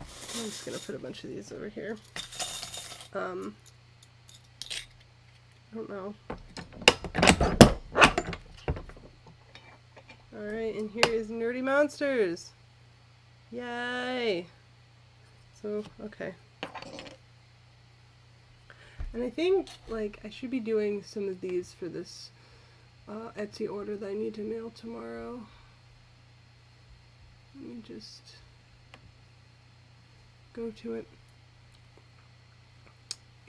I'm just gonna put a bunch of these over here. I don't know. Alright, and here is Nerdy Monsters. Yay! So, okay. And I think, like, I should be doing some of these for this Etsy order that I need to mail tomorrow. Let me just go to it.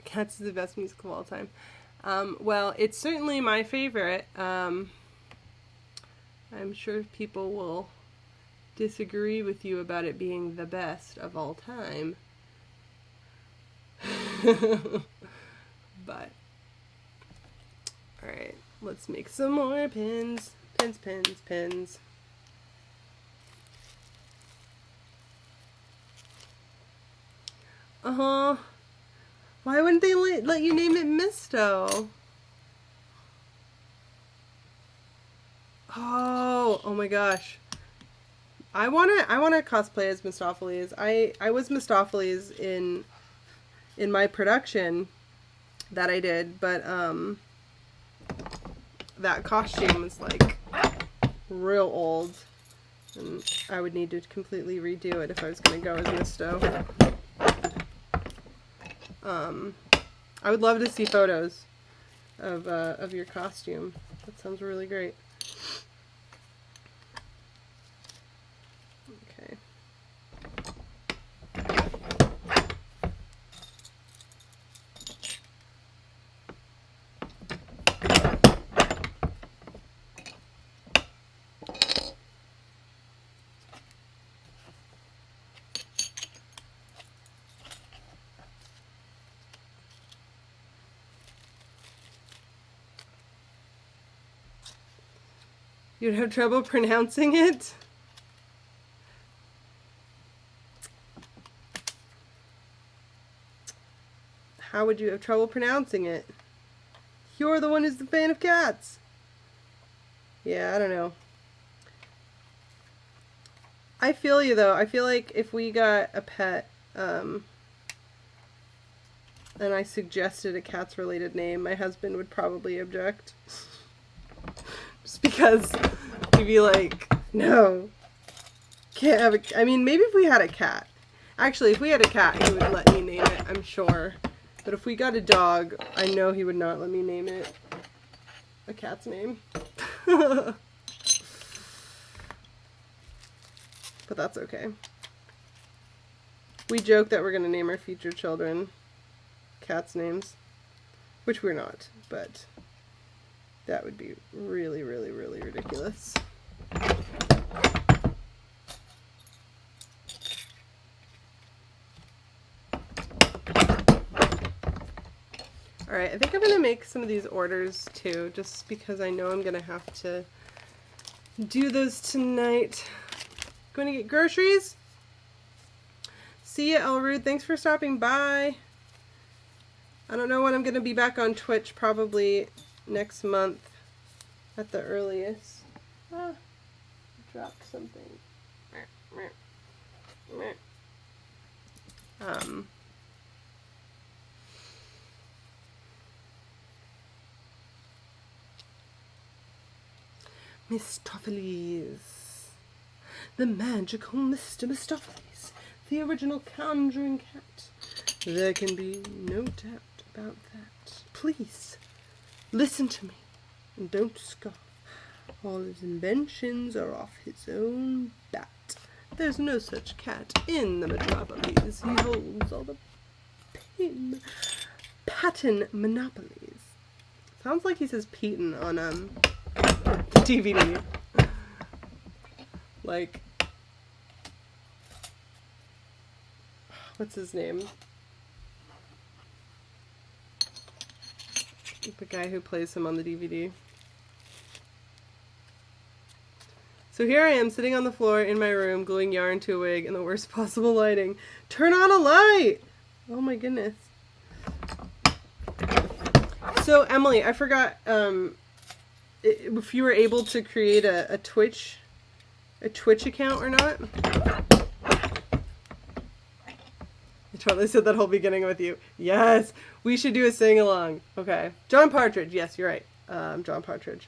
Cats is the best music of all time. Well, it's certainly my favorite. I'm sure people will disagree with you about it being the best of all time. But, alright, let's make some more pins. Pins, pins, pins. Uh-huh. Why wouldn't they let you name it Misto? Oh my gosh. I wanna cosplay as Mistopheles. I was Mistopheles in my production that I did, but that costume was like real old, and I would need to completely redo it if I was gonna go as Misto. I would love to see photos of your costume. That sounds really great. Okay. You'd have trouble pronouncing it? How would you have trouble pronouncing it? You're the one who's the fan of cats. Yeah, I don't know. I feel you though. I feel like if we got a pet, and I suggested a cats related name, my husband would probably object. Just because he'd be like, no, can't have a, I mean, maybe if we had a cat. Actually, if we had a cat, he would let me name it, I'm sure. But if we got a dog, I know he would not let me name it a cat's name. But that's okay. We joke that we're going to name our future children cats' names, which we're not, but that would be really, really, really ridiculous. Alright, I think I'm gonna make some of these orders too, just because I know I'm gonna have to do those tonight. Going to get groceries? See ya, Elrude. Thanks for stopping by. I don't know when I'm gonna be back on Twitch, probably next month at the earliest. Ah, dropped something. Mistopheles. The magical Mr. Mistopheles. The original conjuring cat. There can be no doubt about that. Please, listen to me and don't scoff. All his inventions are off his own bat. There's no such cat in the metropolis. He holds all the patent monopolies. Sounds like he says Peyton on DVD. Like, what's his name? The guy who plays him on the DVD. So here I am sitting on the floor in my room, gluing yarn to a wig in the worst possible lighting. Turn on a light! Oh my goodness. So Emily, I forgot if you were able to create a Twitch account or not. I totally said that whole beginning with you. Yes, we should do a sing-along. Okay. John Partridge. Yes, you're right. John Partridge.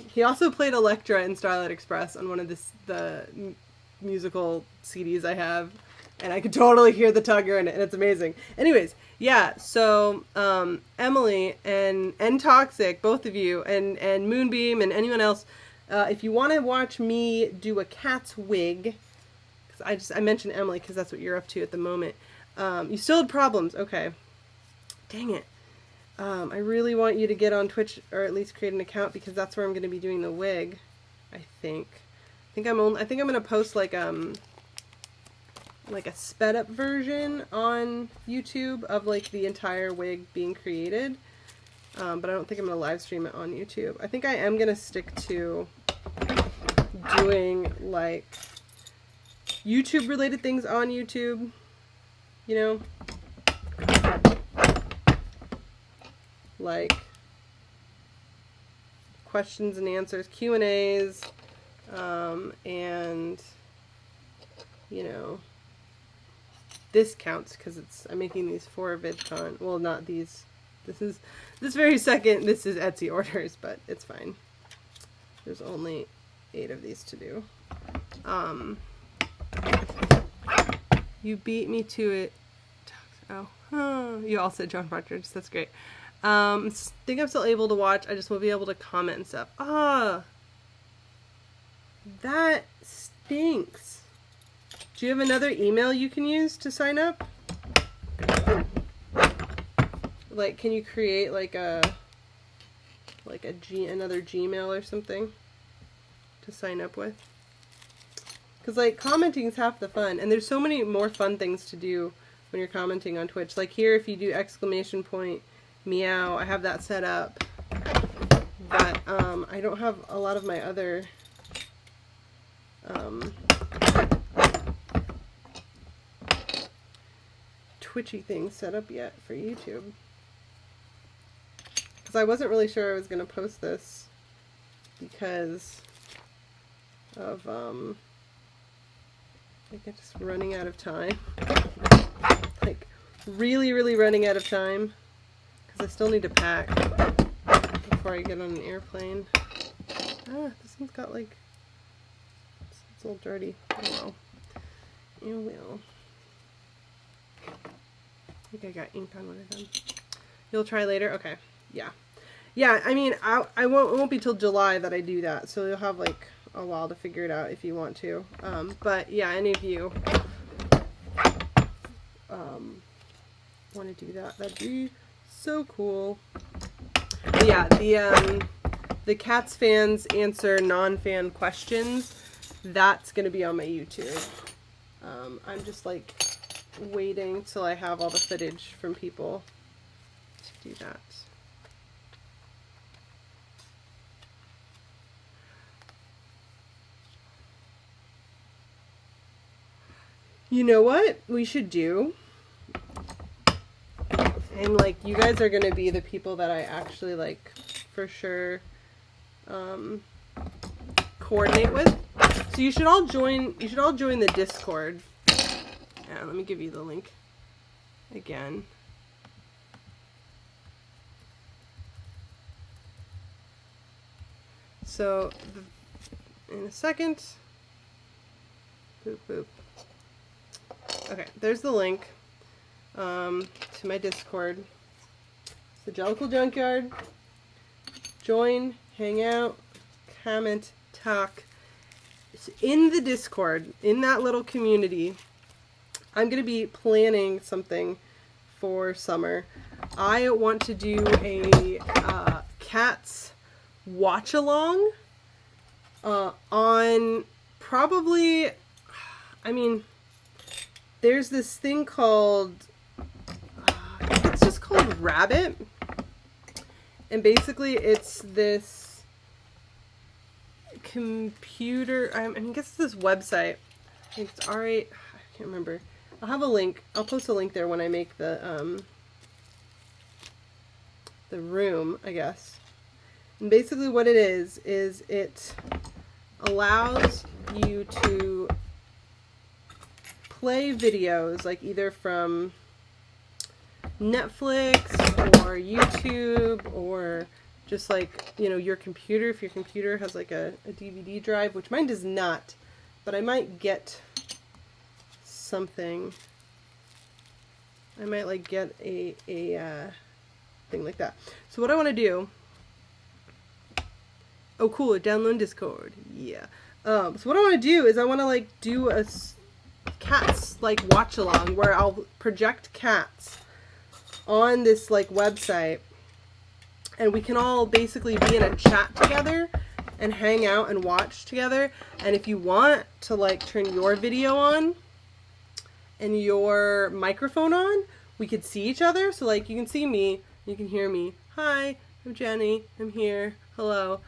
He also played Electra in Starlight Express on one of the musical CDs I have. And I could totally hear the tugger in it, and it's amazing. Anyways, yeah, so Emily and Toxic, both of you, and Moonbeam and anyone else, if you want to watch me do a cat's wig, because I mentioned Emily because that's what you're up to at the moment. You still had problems. Okay. Dang it. I really want you to get on Twitch or at least create an account because that's where I'm going to be doing the wig. I think I'm going to post like a sped up version on YouTube of like the entire wig being created. But I don't think I'm going to live stream it on YouTube. I think I am going to stick to doing like YouTube related things on YouTube, you know, like questions and answers, Q&As, and you know, this counts because I'm making these for VidCon. Well, not these. This very second. This is Etsy orders, but it's fine. There's only 8 of these to do. You beat me to it. Oh, you all said John Partridge. That's great. I think I'm still able to watch. I just won't be able to comment and stuff. That stinks. Do you have another email you can use to sign up? Like, can you create like another Gmail or something to sign up with? Because like commenting is half the fun, and there's so many more fun things to do when you're commenting on Twitch. Like here, if you do !meow, I have that set up, but I don't have a lot of my other Twitchy things set up yet for YouTube. Because I wasn't really sure I was going to post this because of like just running out of time. Like really running out of time because I still need to pack before I get on an airplane. This one's got like, it's a little dirty. Oh well. You will. I think I got ink on one of them. You'll try later? Okay. Yeah. Yeah, I mean, it won't be till July that I do that, so you'll have like a while to figure it out if you want to. But yeah, any of you want to do that, that'd be so cool. But yeah, the Cats fans answer non-fan questions. That's gonna be on my YouTube. I'm just like waiting till I have all the footage from people do that. You know what we should do? And like, you guys are gonna be the people that I actually like for sure coordinate with. So you should all join the Discord. Yeah, let me give you the link again. So in a second. Boop boop. Okay, there's the link to my Discord. It's the Jellicle Junkyard. Join, hang out, comment, talk. It's in the Discord, in that little community. I'm going to be planning something for summer. I want to do a cats watch along on probably, I mean, there's this thing called, it's just called Rabbit. And basically it's this computer, I guess it's this website. I think it's I can't remember. I'll have a link. I'll post a link there when I make the room, I guess. And basically what it is it allows you to play videos, like either from Netflix or YouTube or just like, you know, your computer, if your computer has like a DVD drive, which mine does not, but I might get something. I might like get a thing like that. So what I want to do, oh cool, download Discord, yeah. So what I want to do is I want to like do a cats like watch along where I'll project cats on this like website, and we can all basically be in a chat together and hang out and watch together. And if you want to like turn your video on and your microphone on, we could see each other. So like you can see me, you can hear me. Hi, I'm Jenny, I'm here, hello.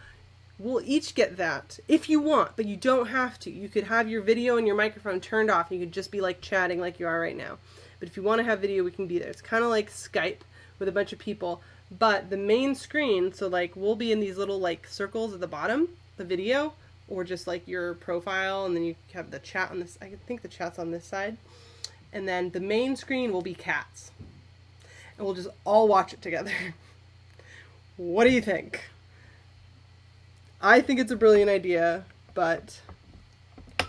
We'll each get that if you want, but you don't have to. You could have your video and your microphone turned off. You could just be like chatting like you are right now. But if you want to have video, we can be there. It's kind of like Skype with a bunch of people, but the main screen, so like we'll be in these little like circles at the bottom, the video, or just like your profile, and then you have the chat on this. I think the chat's on this side. And then the main screen will be cats. And we'll just all watch it together. What do you think? I think it's a brilliant idea, but I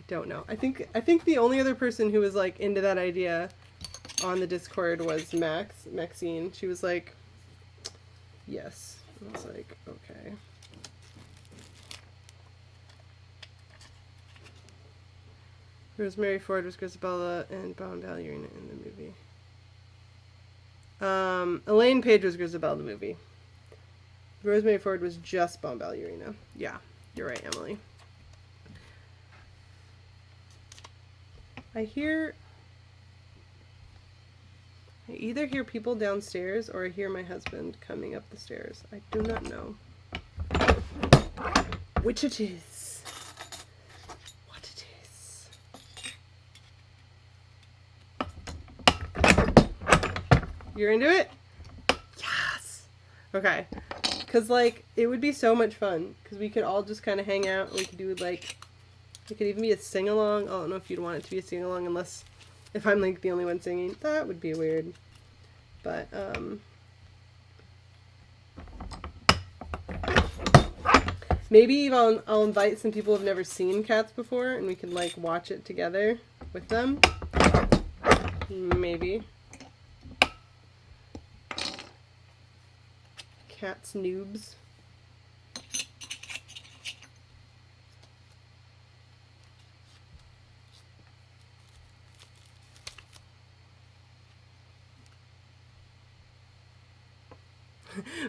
don't know. I think the only other person who was like into that idea on the Discord was Maxine. She was like, yes. I was like, okay. Rosemary Ford was Grisabella and Bone Ballerina in the movie. Elaine Page was Grisabella in the movie. Rosemary Ford was just Bone Ballerina. Yeah, you're right, Emily. I either hear people downstairs or I hear my husband coming up the stairs. I do not know which it is. What it is. You're into it? Yes! Okay. Because, like, it would be so much fun. Because we could all just kind of hang out. We could do, like, it could even be a sing-along. I don't know if you'd want it to be a sing-along unless if I'm, like, the only one singing. That would be weird. But, maybe I'll invite some people who've never seen Cats before and we can, like, watch it together with them. Maybe. Cats noobs.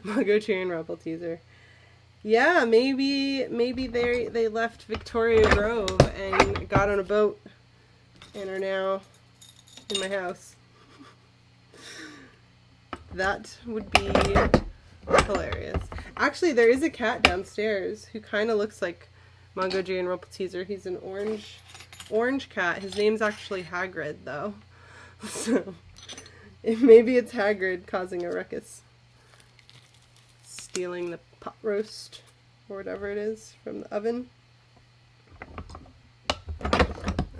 Margot Cheer and Rumple teaser. Yeah, maybe they left Victoria Grove and got on a boat and are now in my house. That would be hilarious. Actually, there is a cat downstairs who kind of looks like Mongo J and Rumpelteazer. He's an orange cat. His name's actually Hagrid, though. So, maybe it's Hagrid causing a ruckus. Stealing the pot roast, or whatever it is, from the oven.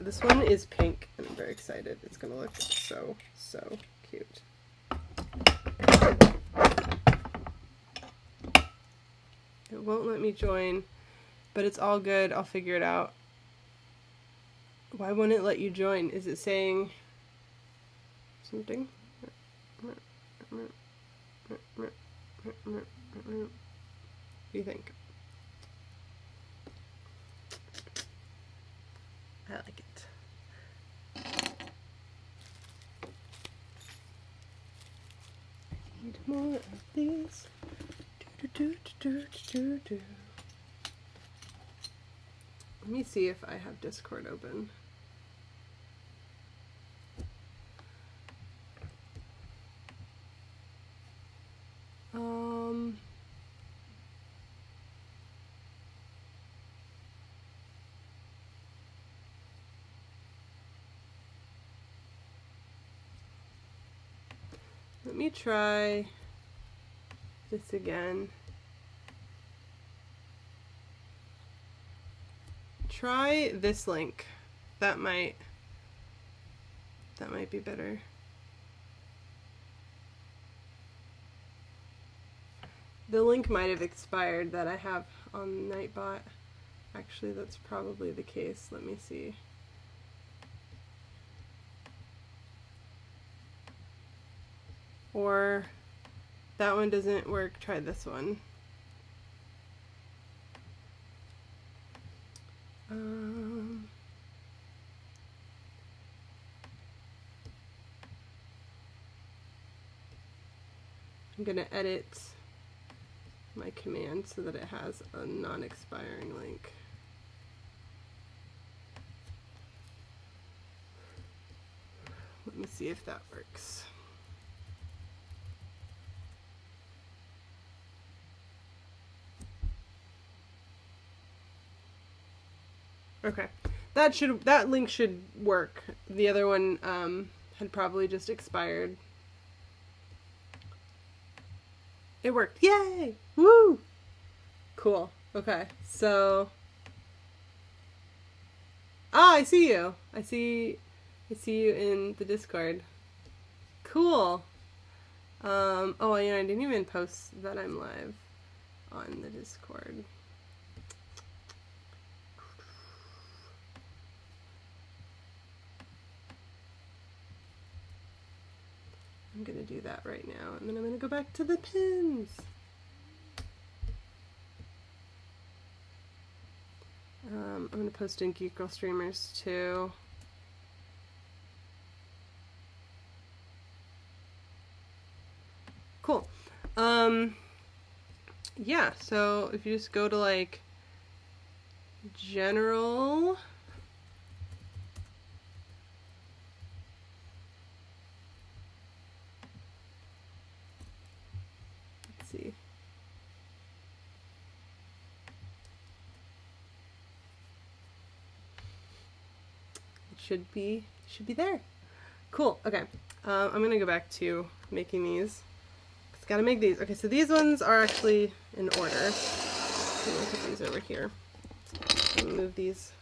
This one is pink, and I'm very excited. It's going to look so, so cute. It won't let me join, but it's all good. I'll figure it out. Why won't it let you join? Is it saying something? What do you think? I like it. I need more of these. Let me see if I have Discord open. Let me try this again. Try this link. That might be better. The link might have expired that I have on Nightbot. Actually, that's probably the case. Let me see. Or that one doesn't work. Try this one. I'm going to edit my command so that it has a non-expiring link. Let me see if that works. Okay, that link should work. The other one had probably just expired. It worked. Yay! Woo! Cool. Okay, so I see you. I see you in the Discord. Cool. Oh, yeah, I didn't even post that I'm live on the Discord. I'm going to do that right now, and then I'm going to go back to the pins. I'm going to post in Geek Girl Streamers too. Cool. Yeah, so if you just go to like general, let's see. It should be there. Cool. Okay. I'm going to go back to making these. Gotta make these. Okay, so these ones are actually in order. I'm gonna put these over here. Move these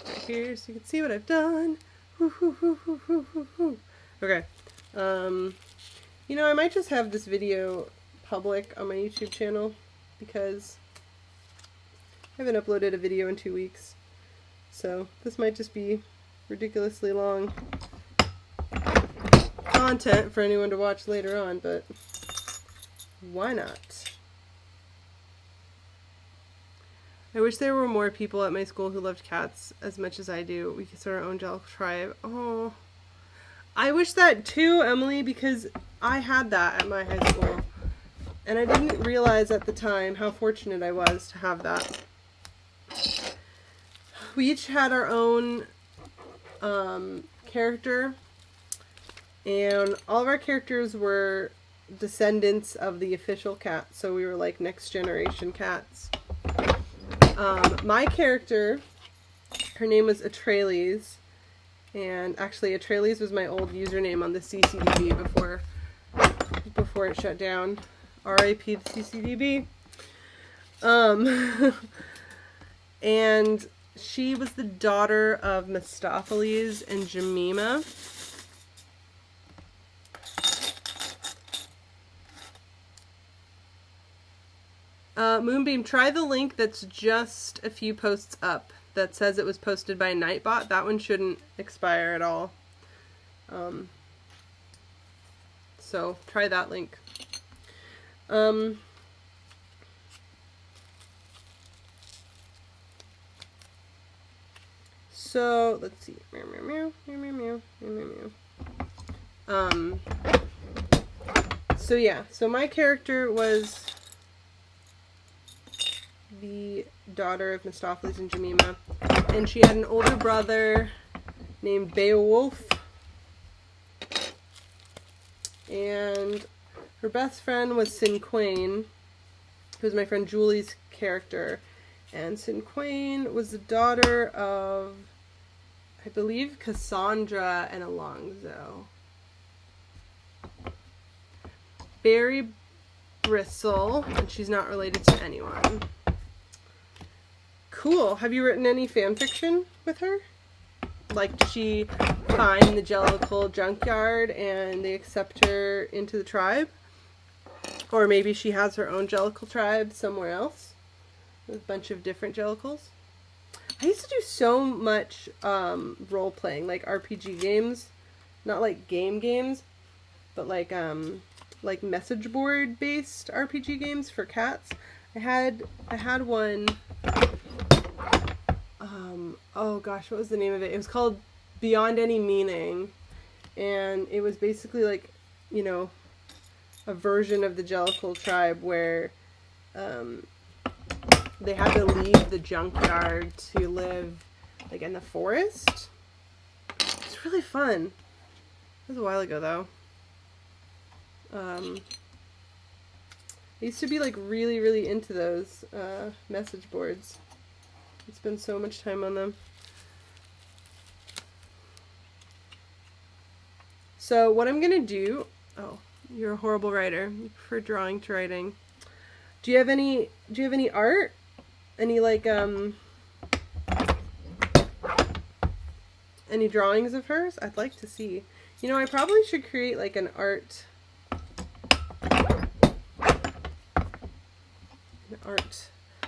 right here so you can see what I've done. Okay. You know, I might just have this video public on my YouTube channel because I haven't uploaded a video in 2 weeks. So this might just be ridiculously long content for anyone to watch later on, but why not? I wish there were more people at my school who loved cats as much as I do. We could start our own Jello tribe. Oh, I wish that too, Emily, because I had that at my high school, and I didn't realize at the time how fortunate I was to have that. We each had our own character. And all of our characters were descendants of the official cat, so we were like next generation cats. My character, her name was Atreides, and actually Atreides was my old username on the CCDB before it shut down. R.I.P. the CCDB. And she was the daughter of Mistopheles and Jemima. Moonbeam, try the link that's just a few posts up that says it was posted by Nightbot. That one shouldn't expire at all. So try that link. So let's see. So yeah, so my character was the daughter of Mistopheles and Jemima, and she had an older brother named Beowulf, and her best friend was Sinquain, who was my friend Julie's character, and Sinquain was the daughter of, I believe, Cassandra and Alonzo. Barry Bristle, and she's not related to anyone. Cool. Have you written any fan fiction with her? Like, did she find the Jellicle junkyard and they accept her into the tribe? Or maybe she has her own Jellicle tribe somewhere else with a bunch of different Jellicles. I used to do so much role-playing, like RPG games. Not like games, but like message board based RPG games for cats. I had one. Oh gosh, what was the name of it? It was called Beyond Any Meaning, and it was basically like, you know, a version of the Jellicle tribe where they had to leave the junkyard to live like in the forest. It's really fun. It was a while ago though. I used to be like really into those message boards. I spend so much time on them. So what I'm gonna do, oh, you're a horrible writer. You prefer drawing to writing. Do you have any art? Any like any drawings of hers? I'd like to see. You know, I probably should create like an art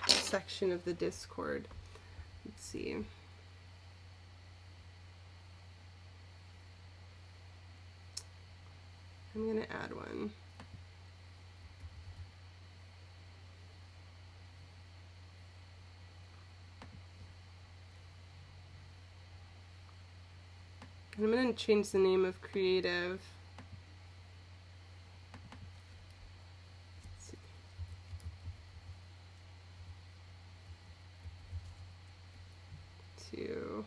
section of the Discord. Let's see. I'm gonna add one. And I'm gonna change the name of creative. Let's see. To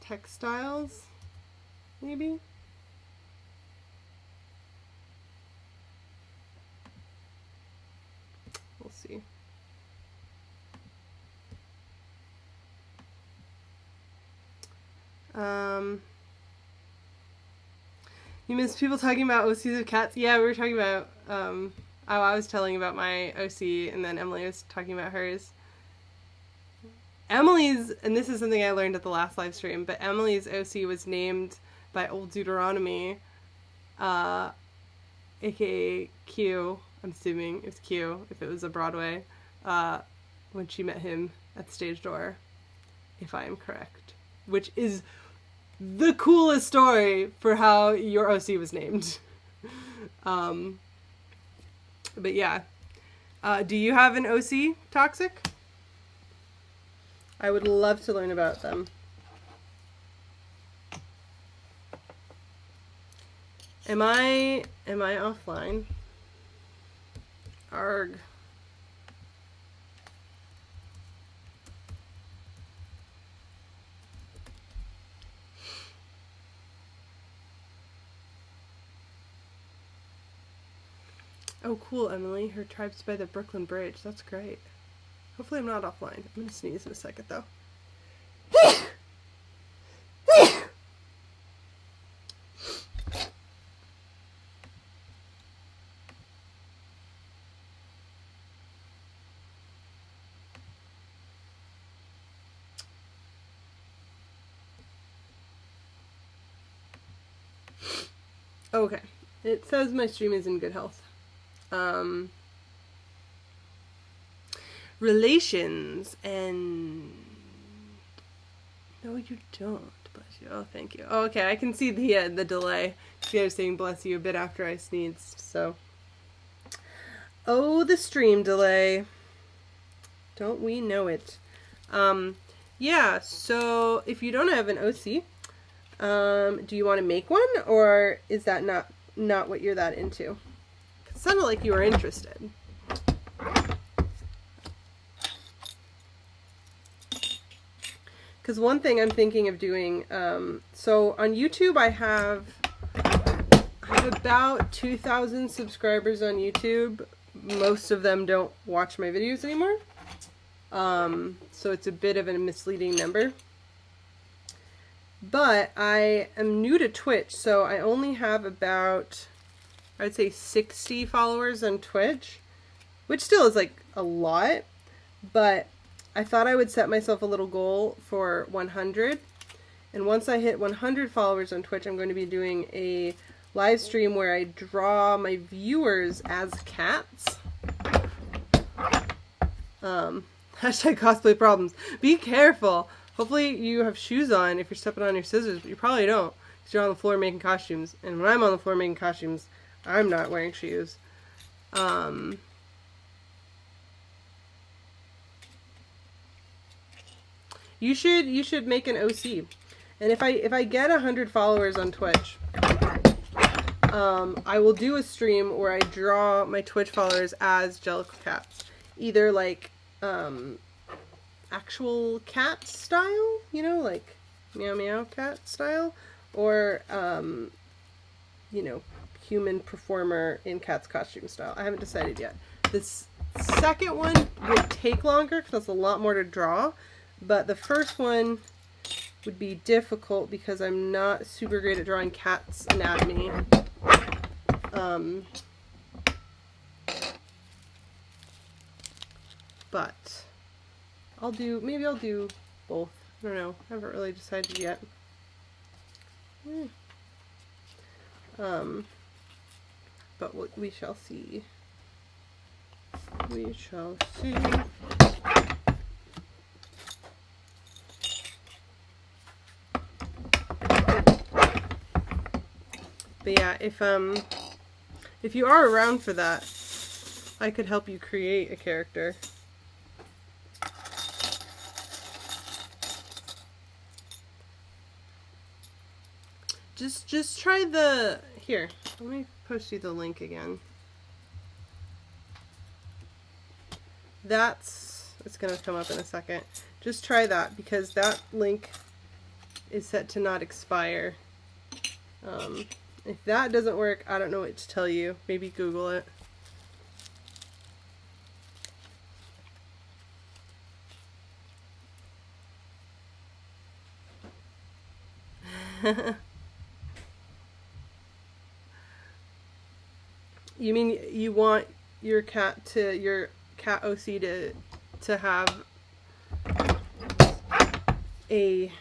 textiles, maybe? We'll see. You miss people talking about OCs of cats? Yeah, we were talking about, I was telling about my OC, and then Emily was talking about hers. Emily's, and this is something I learned at the last live stream, but Emily's OC was named by Old Deuteronomy, aka Q. I'm assuming it was Q, if it was a Broadway, when she met him at the stage door, if I am correct. Which is the coolest story for how your OC was named. But yeah. Do you have an OC, Toxic? I would love to learn about them. Am I offline? Arg. Oh, cool, Emily. Her tribe's by the Brooklyn Bridge. That's great. Hopefully I'm not offline. I'm gonna sneeze in a second, though. Okay. It says my stream is in good health. Relations and... No, you don't. Bless you. Oh, thank you. Oh, okay, I can see the delay. You guys saying bless you a bit after I sneezed, so... Oh, the stream delay. Don't we know it? Yeah, so if you don't have an OC, do you want to make one, or is that not what you're that into? It sounded like you were interested. Because one thing I'm thinking of doing, so on YouTube I have about 2,000 subscribers on YouTube. Most of them don't watch my videos anymore. So it's a bit of a misleading number. But I am new to Twitch, so I only have about, I'd say 60 followers on Twitch, which still is like a lot, but I thought I would set myself a little goal for 100. And once I hit 100 followers on Twitch, I'm going to be doing a live stream where I draw my viewers as cats. Hashtag cosplay problems. Be careful. Hopefully you have shoes on if you're stepping on your scissors, but you probably don't because you're on the floor making costumes. And when I'm on the floor making costumes, I'm not wearing shoes. You should make an OC. And if I get 100 followers on Twitch, I will do a stream where I draw my Twitch followers as Jellicle cats. Either like actual cat style, you know, like meow meow cat style, or you know, human performer in cat's costume style. I haven't decided yet. This second one would take longer because that's a lot more to draw, but the first one would be difficult because I'm not super great at drawing cats' anatomy. But maybe I'll do both. I don't know. I haven't really decided yet. But we shall see. We shall see. But yeah, if you are around for that, I could help you create a character. Just try here, let me post you the link again. It's gonna come up in a second. Just try that because that link is set to not expire. If that doesn't work, I don't know what to tell you. Maybe Google it. You mean you want your cat OC to have a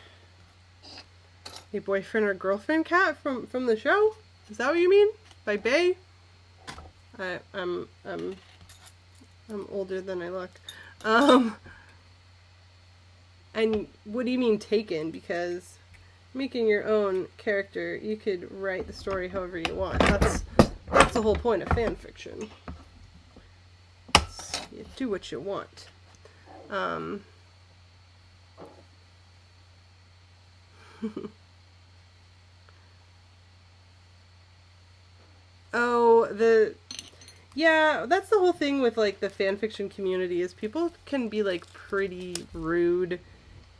boyfriend or girlfriend cat from the show? Is that what you mean by bae? I'm older than I look. And what do you mean taken? Because making your own character, you could write the story however you want. That's the whole point of fan fiction. You do what you want. Yeah, that's the whole thing with, like, the fanfiction community, is people can be, like, pretty rude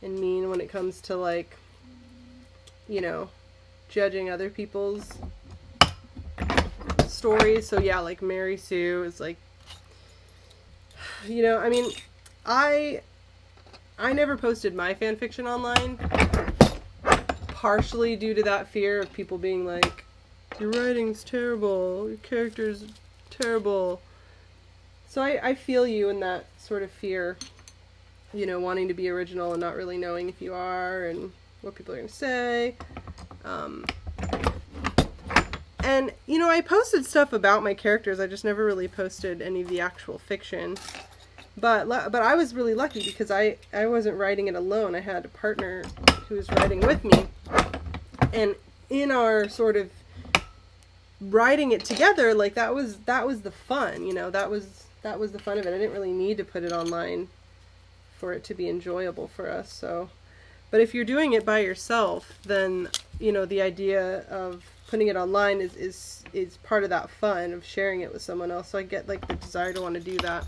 and mean when it comes to, like, you know, judging other people's stories. So yeah, like, Mary Sue is, like, you know, I mean, I never posted my fanfiction online, partially due to that fear of people being like, your writing's terrible, your character's terrible. So I feel you in that sort of fear, you know, wanting to be original and not really knowing if you are and what people are going to say. And, you know, I posted stuff about my characters. I just never really posted any of the actual fiction. But I was really lucky because I wasn't writing it alone. I had a partner who was writing with me. And in our sort of writing it together, like, that was the fun, you know, that was the fun of it. I didn't really need to put it online for it to be enjoyable for us. So, but if you're doing it by yourself, then, you know, the idea of putting it online is part of that fun of sharing it with someone else. So I get, like, the desire to want to do that.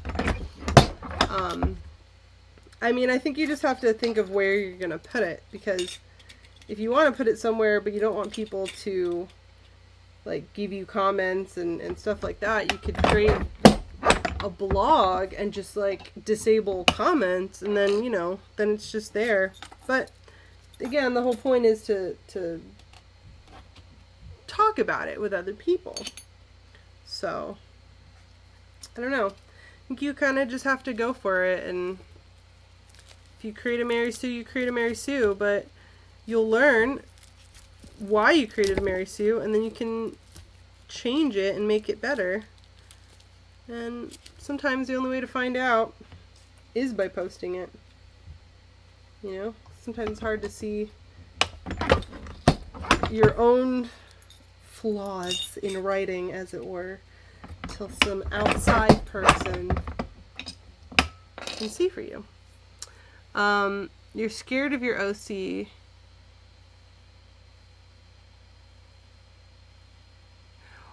I mean, I think you just have to think of where you're going to put it, because if you want to put it somewhere but you don't want people to, like, give you comments and stuff like that, you could create a blog and just, like, disable comments, and then, you know, then it's just there. But again, the whole point is to talk about it with other people. So I don't know, I think you kind of just have to go for it, and if you create a Mary Sue, you create a Mary Sue, but you'll learn why you created a Mary Sue, and then you can change it and make it better. And sometimes the only way to find out is by posting it. You know, sometimes it's hard to see your own flaws in writing, as it were, till some outside person can see for you. You're scared of your OC.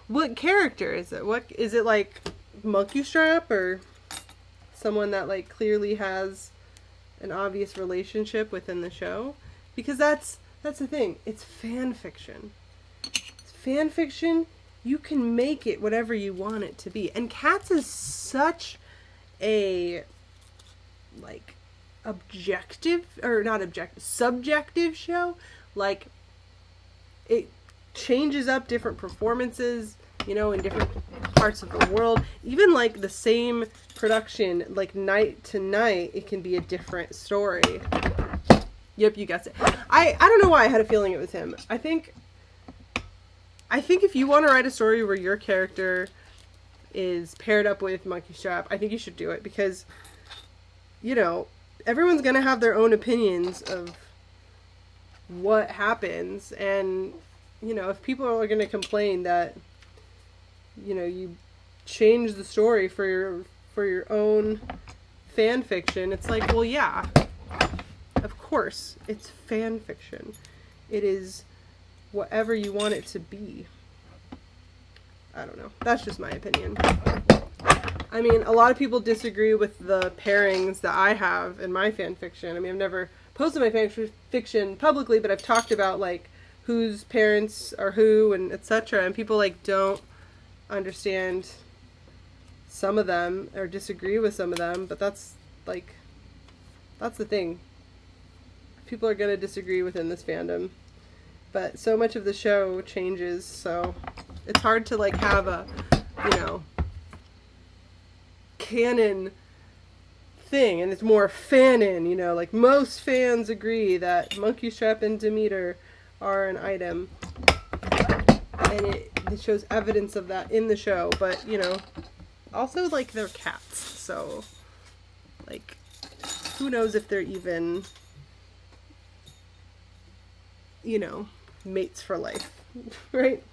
What character is it? What is it, like Monkey Strap, or someone that, like, clearly has an obvious relationship within the show? Because that's the thing. It's fan fiction. It's fan fiction. You can make it whatever you want it to be. And Cats is such a, like, subjective show. Like, it changes up different performances, you know, in different parts of the world. Even, like, the same production, like, night to night, it can be a different story. Yep, you guessed it. I don't know why I had a feeling it was him. I think if you want to write a story where your character is paired up with Monkey Strap, I think you should do it, because, you know, everyone's going to have their own opinions of what happens, and, you know, if people are going to complain that, you know, you change the story for your own fan fiction, it's like, well, yeah, of course, it's fan fiction. It is whatever you want it to be. I don't know. That's just my opinion. I mean, a lot of people disagree with the pairings that I have in my fan fiction. I mean, I've never posted my fan fiction publicly, but I've talked about, like, whose parents are who and etc. And people, like, don't understand some of them or disagree with some of them, but that's the thing. People are going to disagree within this fandom, but so much of the show changes, so it's hard to, like, have a, you know, canon thing, and it's more fanon, you know, like, most fans agree that Monkey Strap and Demeter are an item, and it shows evidence of that in the show, but, you know, also, like, they're cats, so, like, who knows if they're even, you know, mates for life, right?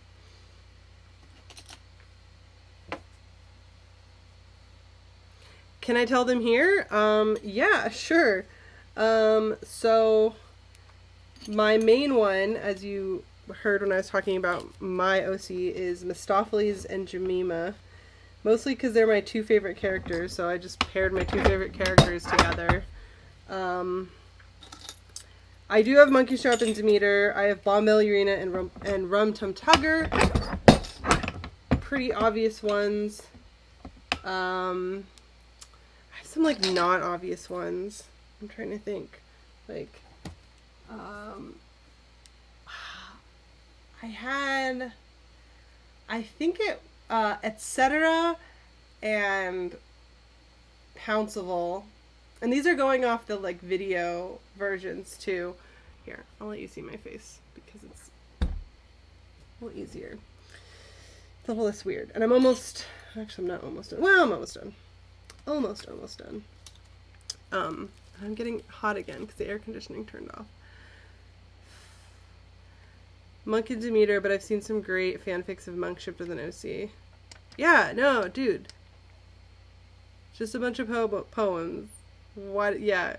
Can I tell them here? Yeah, sure. So my main one, as you heard when I was talking about my OC is Mistopheles and Jemima. Mostly because they're my two favorite characters, so I just paired my two favorite characters together. I do have Monkey Strap and Demeter. I have Bomb Ballerina and Rum Tum Tugger. Pretty obvious ones. I have some like non-obvious ones. I'm trying to think. Like, I think etc. and Pouncival. And these are going off the like video versions too. Here, I'll let you see my face because it's a little easier. It's a little less weird. And I'm almost, actually I'm not almost done. Well, I'm almost done. Almost done. I'm getting hot again because the air conditioning turned off. Monk and Demeter, but I've seen some great fanfics of Monk shipped with an OC. Yeah, no, dude. Just a bunch of poems. What? Yeah.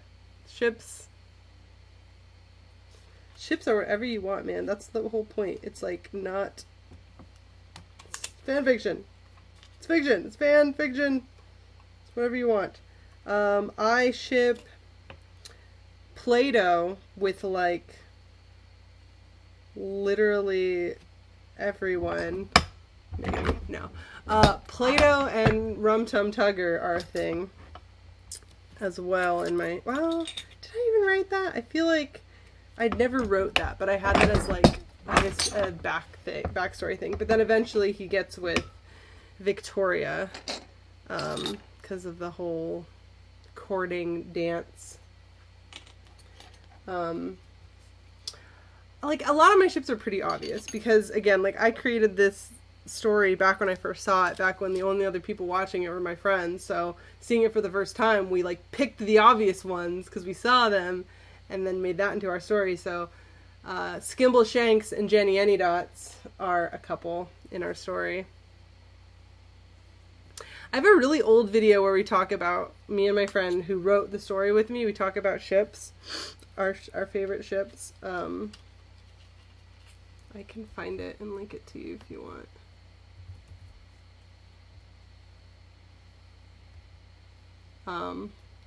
Ships are wherever you want, man. That's the whole point. It's like not... It's fan fiction. It's fiction. It's fan fiction. It's whatever you want. I ship Play-Doh with like literally everyone. Maybe. No. Play-Doh and Rum Tum Tugger are a thing as well in my... Well, did I even write that? I feel like I never wrote that, but I had that as like, I guess, a backstory thing. But then eventually he gets with Victoria because of the whole courting dance. Like, a lot of my ships are pretty obvious because, again, like, I created this story back when I first saw it, back when the only other people watching it were my friends. So seeing it for the first time, we like picked the obvious ones because we saw them and then made that into our story. So Skimble Shanks and Jenny Anydots are a couple in our story. I have a really old video where we talk about, me and my friend who wrote the story with me, we talk about ships, our favorite ships. I can find it and link it to you if you want.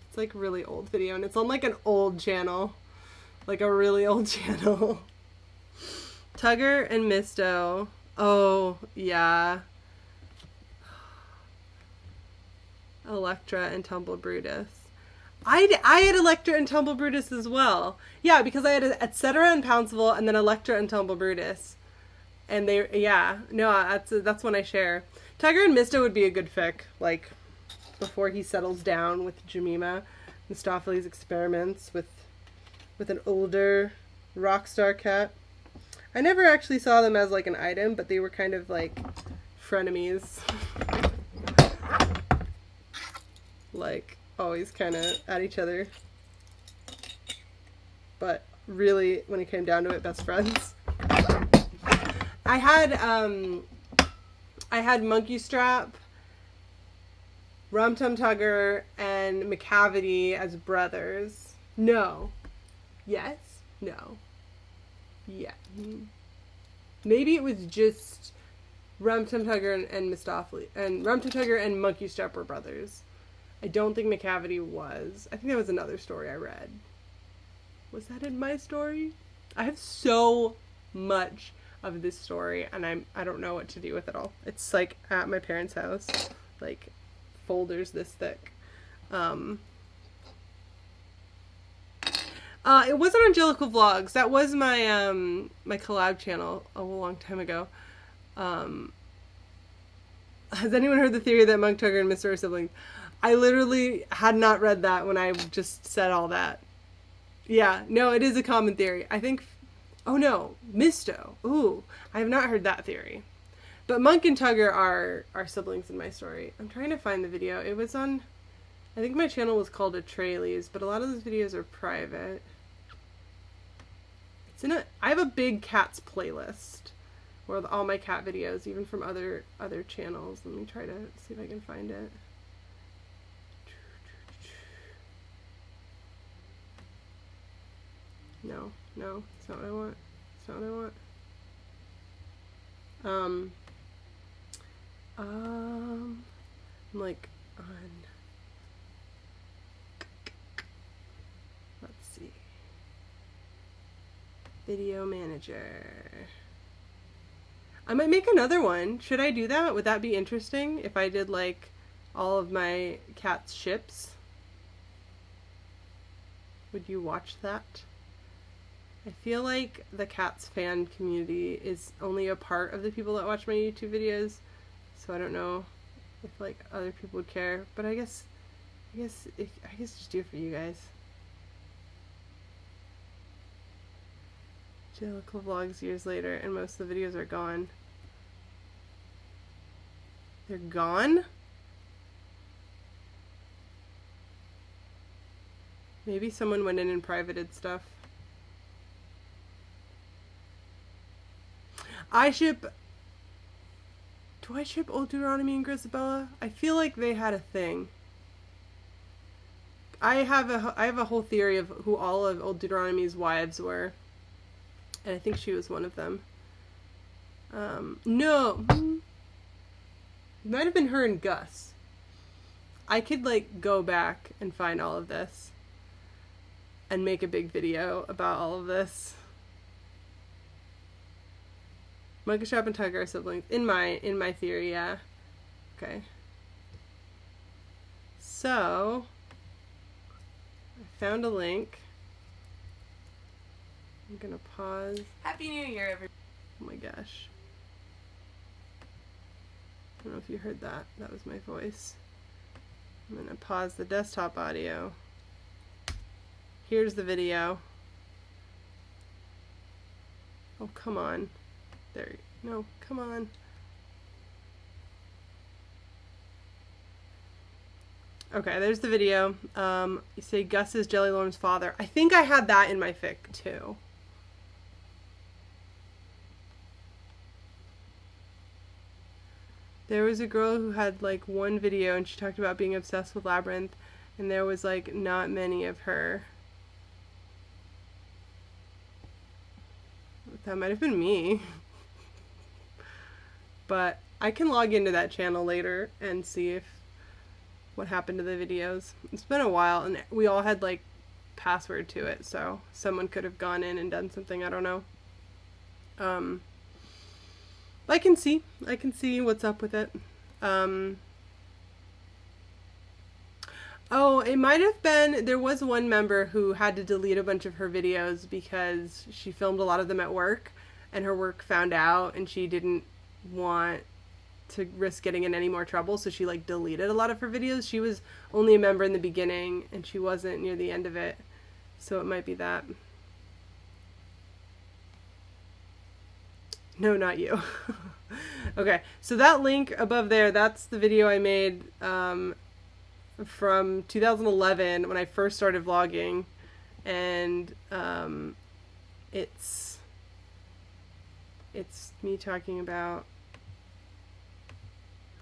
It's like a really old video and it's on like an old channel, like a really old channel. Tugger and Misto. Oh yeah. Electra and Tumble Brutus. I had Electra and Tumble Brutus as well. Yeah, because I had etc. and Pouncival and then Electra and Tumble Brutus. And they, yeah, no, that's one I share. Tugger and Misto would be a good fic, like, before he settles down with Jemima. Mistopheles experiments with an older rock star cat. I never actually saw them as, like, an item, but they were kind of, like, frenemies. Like, always kind of at each other. But really, when it came down to it, best friends. I had Monkey Strap, Rum Tum Tugger, and McCavity as brothers. No. Yes? No. Yeah. Maybe it was just Rum Tum Tugger and Mistopheles. And Rum Tum Tugger and Monkey Strap were brothers. I don't think McCavity was. I think that was another story I read. Was that in my story? I have so much of this story and I don't know what to do with it all. It's like at my parents' house, like folders this thick. It wasn't Angelical Vlogs. That was my my collab channel a long time ago. Has anyone heard the theory that Monk Tugger and Mister are siblings? I literally had not read that when I just said all that. Yeah, no, it is a common theory. I think, oh no, Misto. Ooh, I have not heard that theory. But Monk and Tugger are siblings in my story. I'm trying to find the video. It was on, I think my channel was called Atrailes, but a lot of those videos are private. It's in I have a big cats playlist with all my cat videos, even from other channels. Let me try to see if I can find it. No, it's not what I want. It's not what I want. Um, I'm like on, let's see, video manager. I might make another one. Should I do that? Would that be interesting if I did like all of my cat's ships? Would you watch that? I feel like the cats fan community is only a part of the people that watch my YouTube videos, so I don't know if like other people would care. But I guess just do it for you guys. Angelica vlogs years later, and most of the videos are gone. They're gone? Maybe someone went in and privated stuff. Do I ship Old Deuteronomy and Grisabella? I feel like they had a thing. I have a whole theory of who all of Old Deuteronomy's wives were. And I think she was one of them. No. It might have been her and Gus. I could like go back and find all of this and make a big video about all of this. Monkey Shop and Tiger are siblings. In my theory, yeah. Okay. So I found a link. I'm gonna pause. Happy New Year, everybody. Oh my gosh. I don't know if you heard that. That was my voice. I'm gonna pause the desktop audio. Here's the video. Oh, come on. There. No, come on. Okay, there's the video. You say Gus is Jelly Lorm's father. I think I had that in my fic too. There was a girl who had like one video and she talked about being obsessed with Labyrinth, and there was like not many of her. That might have been me. But I can log into that channel later and see what happened to the videos. It's been a while and we all had like password to it, so someone could have gone in and done something, I don't know. I can see what's up with it. Oh, it might have been, there was one member who had to delete a bunch of her videos because she filmed a lot of them at work and her work found out and she didn't want to risk getting in any more trouble, so she like deleted a lot of her videos. She was only a member in the beginning and she wasn't near the end of it, so it might be that. No, not you. Okay, so that link above there, that's the video I made from 2011 when I first started vlogging, and it's me talking about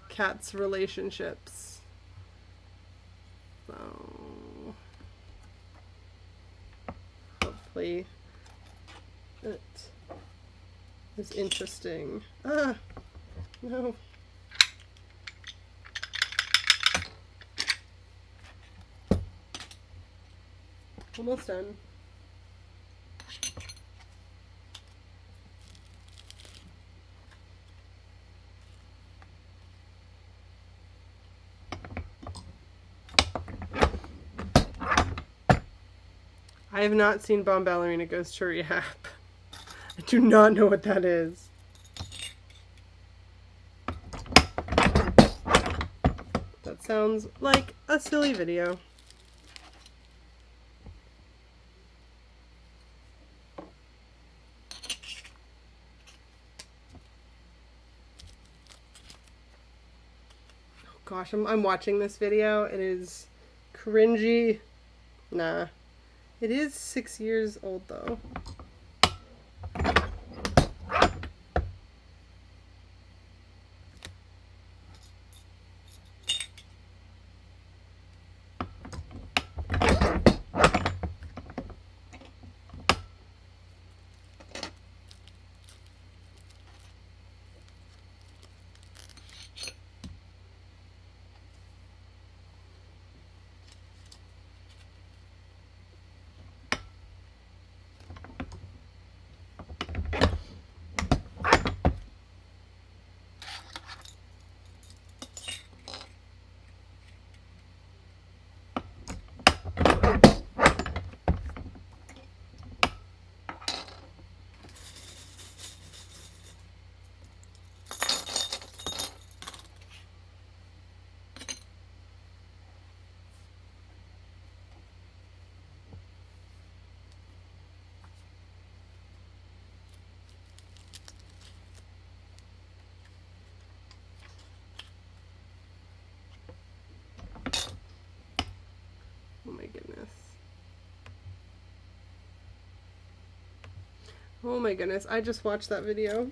cats' relationships. So hopefully it is interesting. Ah, no. Almost done. I have not seen Bomb Ballerina Goes to Rehab. I do not know what that is. That sounds like a silly video. Oh gosh, I'm watching this video. It is cringy. Nah. It is 6 years old though. Oh my goodness, I just watched that video.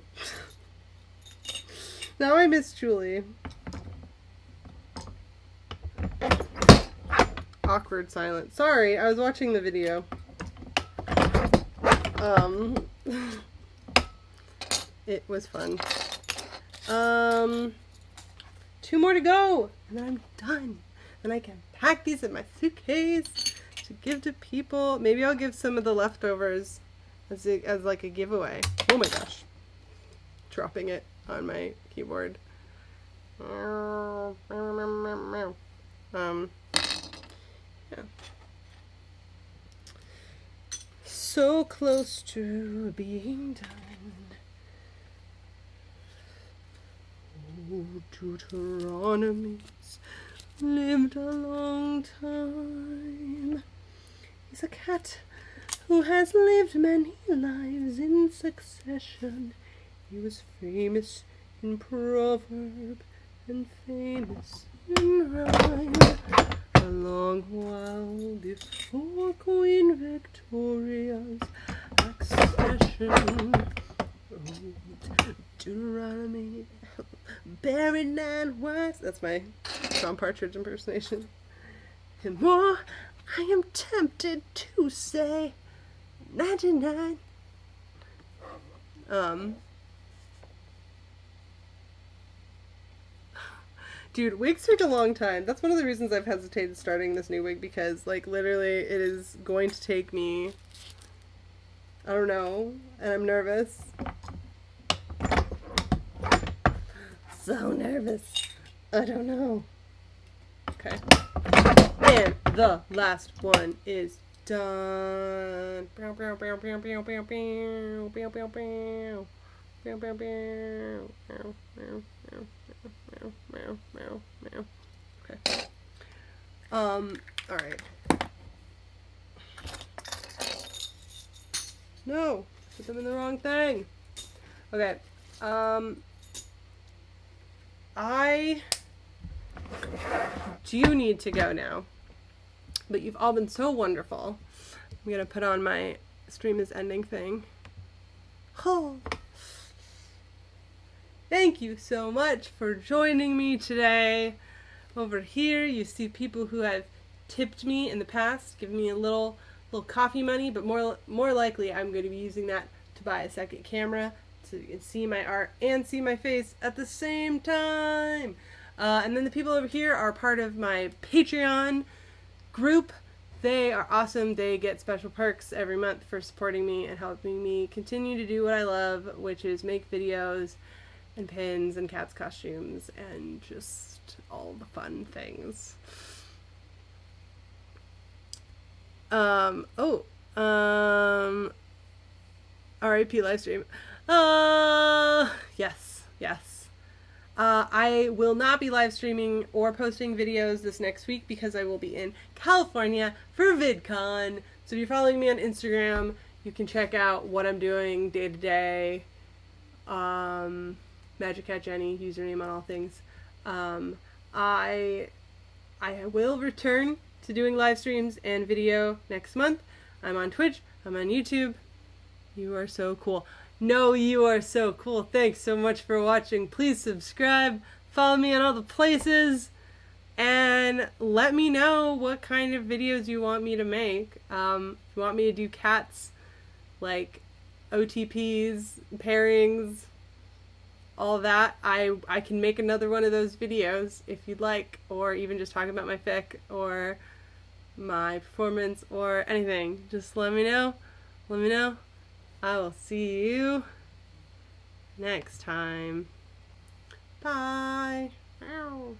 Now I miss Julie. Awkward silence. Sorry, I was watching the video. It was fun. 2 more to go, and then I'm done. And I can pack these in my suitcase to give to people. Maybe I'll give some of the leftovers as like a giveaway. Oh my gosh. Dropping it on my keyboard. Yeah. So close to being done. Oh, Deuteronomy's lived a long time. He's a cat who has lived many lives in succession. He was famous in proverb and famous in rhyme. A long while before Queen Victoria's accession. Oh, Deuteronomy, buried 9 wives. That's my John Partridge impersonation. And more, I am tempted to say 99. Dude, wigs take a long time. That's one of the reasons I've hesitated starting this new wig, because, like, literally it is going to take me, I don't know, and I'm nervous. So nervous. I don't know. Okay. And the last one is done. Okay. Alright. No! Put them in the wrong thing. Okay. I do need to go now. But you've all been so wonderful. I'm gonna put on my stream is ending thing. Oh. Thank you so much for joining me today. Over here you see people who have tipped me in the past, given me a little coffee money, but more likely I'm going to be using that to buy a second camera to see my art and see my face at the same time. And then the people over here are part of my Patreon group. They are awesome. They get special perks every month for supporting me and helping me continue to do what I love, which is make videos and pins and cats costumes and just all the fun things. RIP livestream. Yes. I will not be live streaming or posting videos this next week because I will be in California for VidCon. So if you're following me on Instagram, you can check out what I'm doing day to day. Magic Cat Jenny, username on all things. I will return to doing live streams and video next month. I'm on Twitch. I'm on YouTube. You are so cool. No, you are so cool. Thanks so much for watching. Please subscribe. Follow me on all the places. And let me know what kind of videos you want me to make. If you want me to do cats, like OTPs, pairings, all that, I can make another one of those videos if you'd like, or even just talk about my fic or my performance or anything. Just let me know. Let me know. I will see you next time. Bye. Ow.